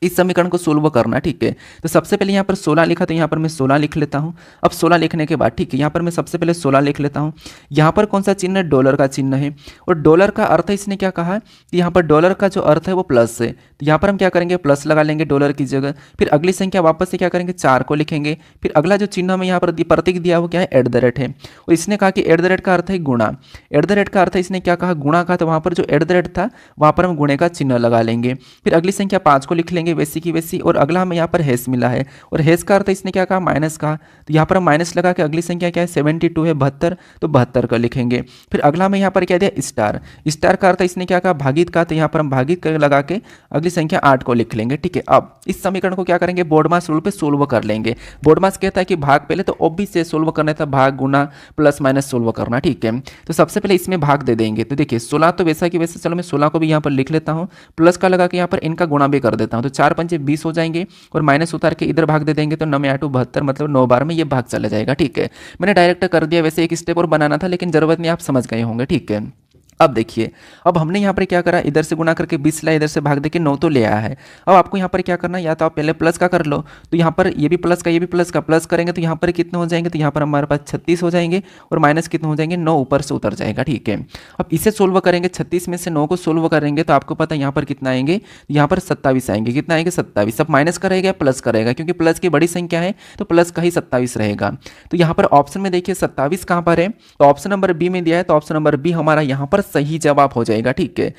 इस समीकरण को सोल्व करना, ठीक है। तो सबसे पहले यहाँ पर 16 लिखा, तो यहाँ पर मैं 16 लिख लेता हूँ। अब 16 लिखने के बाद, ठीक है, यहाँ पर मैं सबसे पहले 16 लिख लेता हूँ। यहाँ पर कौन सा चिन्ह है, डॉलर का चिन्ह है, और डॉलर का अर्थ इसने क्या कहा कि यहाँ पर डॉलर का जो अर्थ है वो प्लस है, तो यहाँ पर हम क्या करेंगे, प्लस लगा लेंगे डॉलर की जगह। फिर अगली संख्या वापस से क्या करेंगे, 4 को लिखेंगे। फिर अगला जो चिन्ह हमें यहाँ पर प्रतीक दिया वो क्या है, एट द रेट है, और इसने कहा कि एट द रेट का अर्थ है गुणा। एट द रेट का अर्थ है, इसने क्या कहा, गुणा का, तो वहाँ पर जो एट द रेट था वहाँ पर हम गुणे का चिन्ह लगा लेंगे। फिर अगली संख्या 5 को लिख लेंगे वैसी की वैसी, और अगला हमें यहाँ पर हैश मिला है, और हैश का अर्थ इसने क्या कहा, माइनस कहा, तो यहाँ पर हम माइनस लगा के अगली संख्या क्या है, 72 है 72, तो 72 का लिखेंगे। फिर अगला हमें यहाँ पर क्या दिया, स्टार। स्टार का अर्थ इसने क्या कहा, भागित का, तो यहाँ पर हम भागित कर लगा के अगली संख्या 8 को लिख लेंगे, ठीक है। अब इस समीकरण को क्या करेंगे, बोर्डमास रूल पे सोल्व कर लेंगे। बोर्डमास कहता है कि भाग पहले तो ऑब्वियस से सोल्व करना था, भाग गुना प्लस माइनस सोल्व करना, ठीक है। तो सबसे पहले इसमें भाग दे देंगे, तो देखिए 16 तो वैसा कि वैसे, चलो मैं 16 को भी यहाँ पर लिख लेता हूँ, प्लस का लगा के यहाँ पर इनका गुणा भी कर देता हूँ, तो 4 पंचे 20 हो जाएंगे, और माइनस उतार के इधर भाग दे देंगे, तो 9 में 8 72, मतलब 9 बार में ये भाग चला जाएगा, ठीक है। मैंने डायरेक्ट कर दिया, वैसे एक स्टेप और बनाना था लेकिन जरूरत नहीं, आप समझ गए होंगे, ठीक है। अब देखिए, अब हमने यहाँ पर क्या करा, इधर से गुना करके 20 लाया, इधर से भाग देके 9 तो ले आया है। अब आपको यहाँ पर क्या करना है, या तो आप पहले प्लस का कर लो, तो यहाँ पर ये भी प्लस का, ये भी प्लस का, प्लस करेंगे तो यहाँ पर कितने हो जाएंगे, तो यहाँ पर हमारे पास 36 हो जाएंगे, और माइनस कितने हो जाएंगे, 9 ऊपर से उतर जाएगा, ठीक है। अब इसे सोल्व करेंगे, 36 में से 9 को सोल्व करेंगे तो आपको पता है यहाँ पर कितना आएंगे, यहाँ पर 27 आएंगे। कितना आएंगे, 27। अब माइनस करेगा प्लस करेगा, क्योंकि प्लस की बड़ी संख्या है तो प्लस का ही 27 रहेगा। तो यहाँ पर ऑप्शन में देखिए 27 कहाँ पर है, तो ऑप्शन नंबर बी में दिया है, तो ऑप्शन नंबर बी हमारा यहाँ पर सही जवाब हो जाएगा, ठीक है।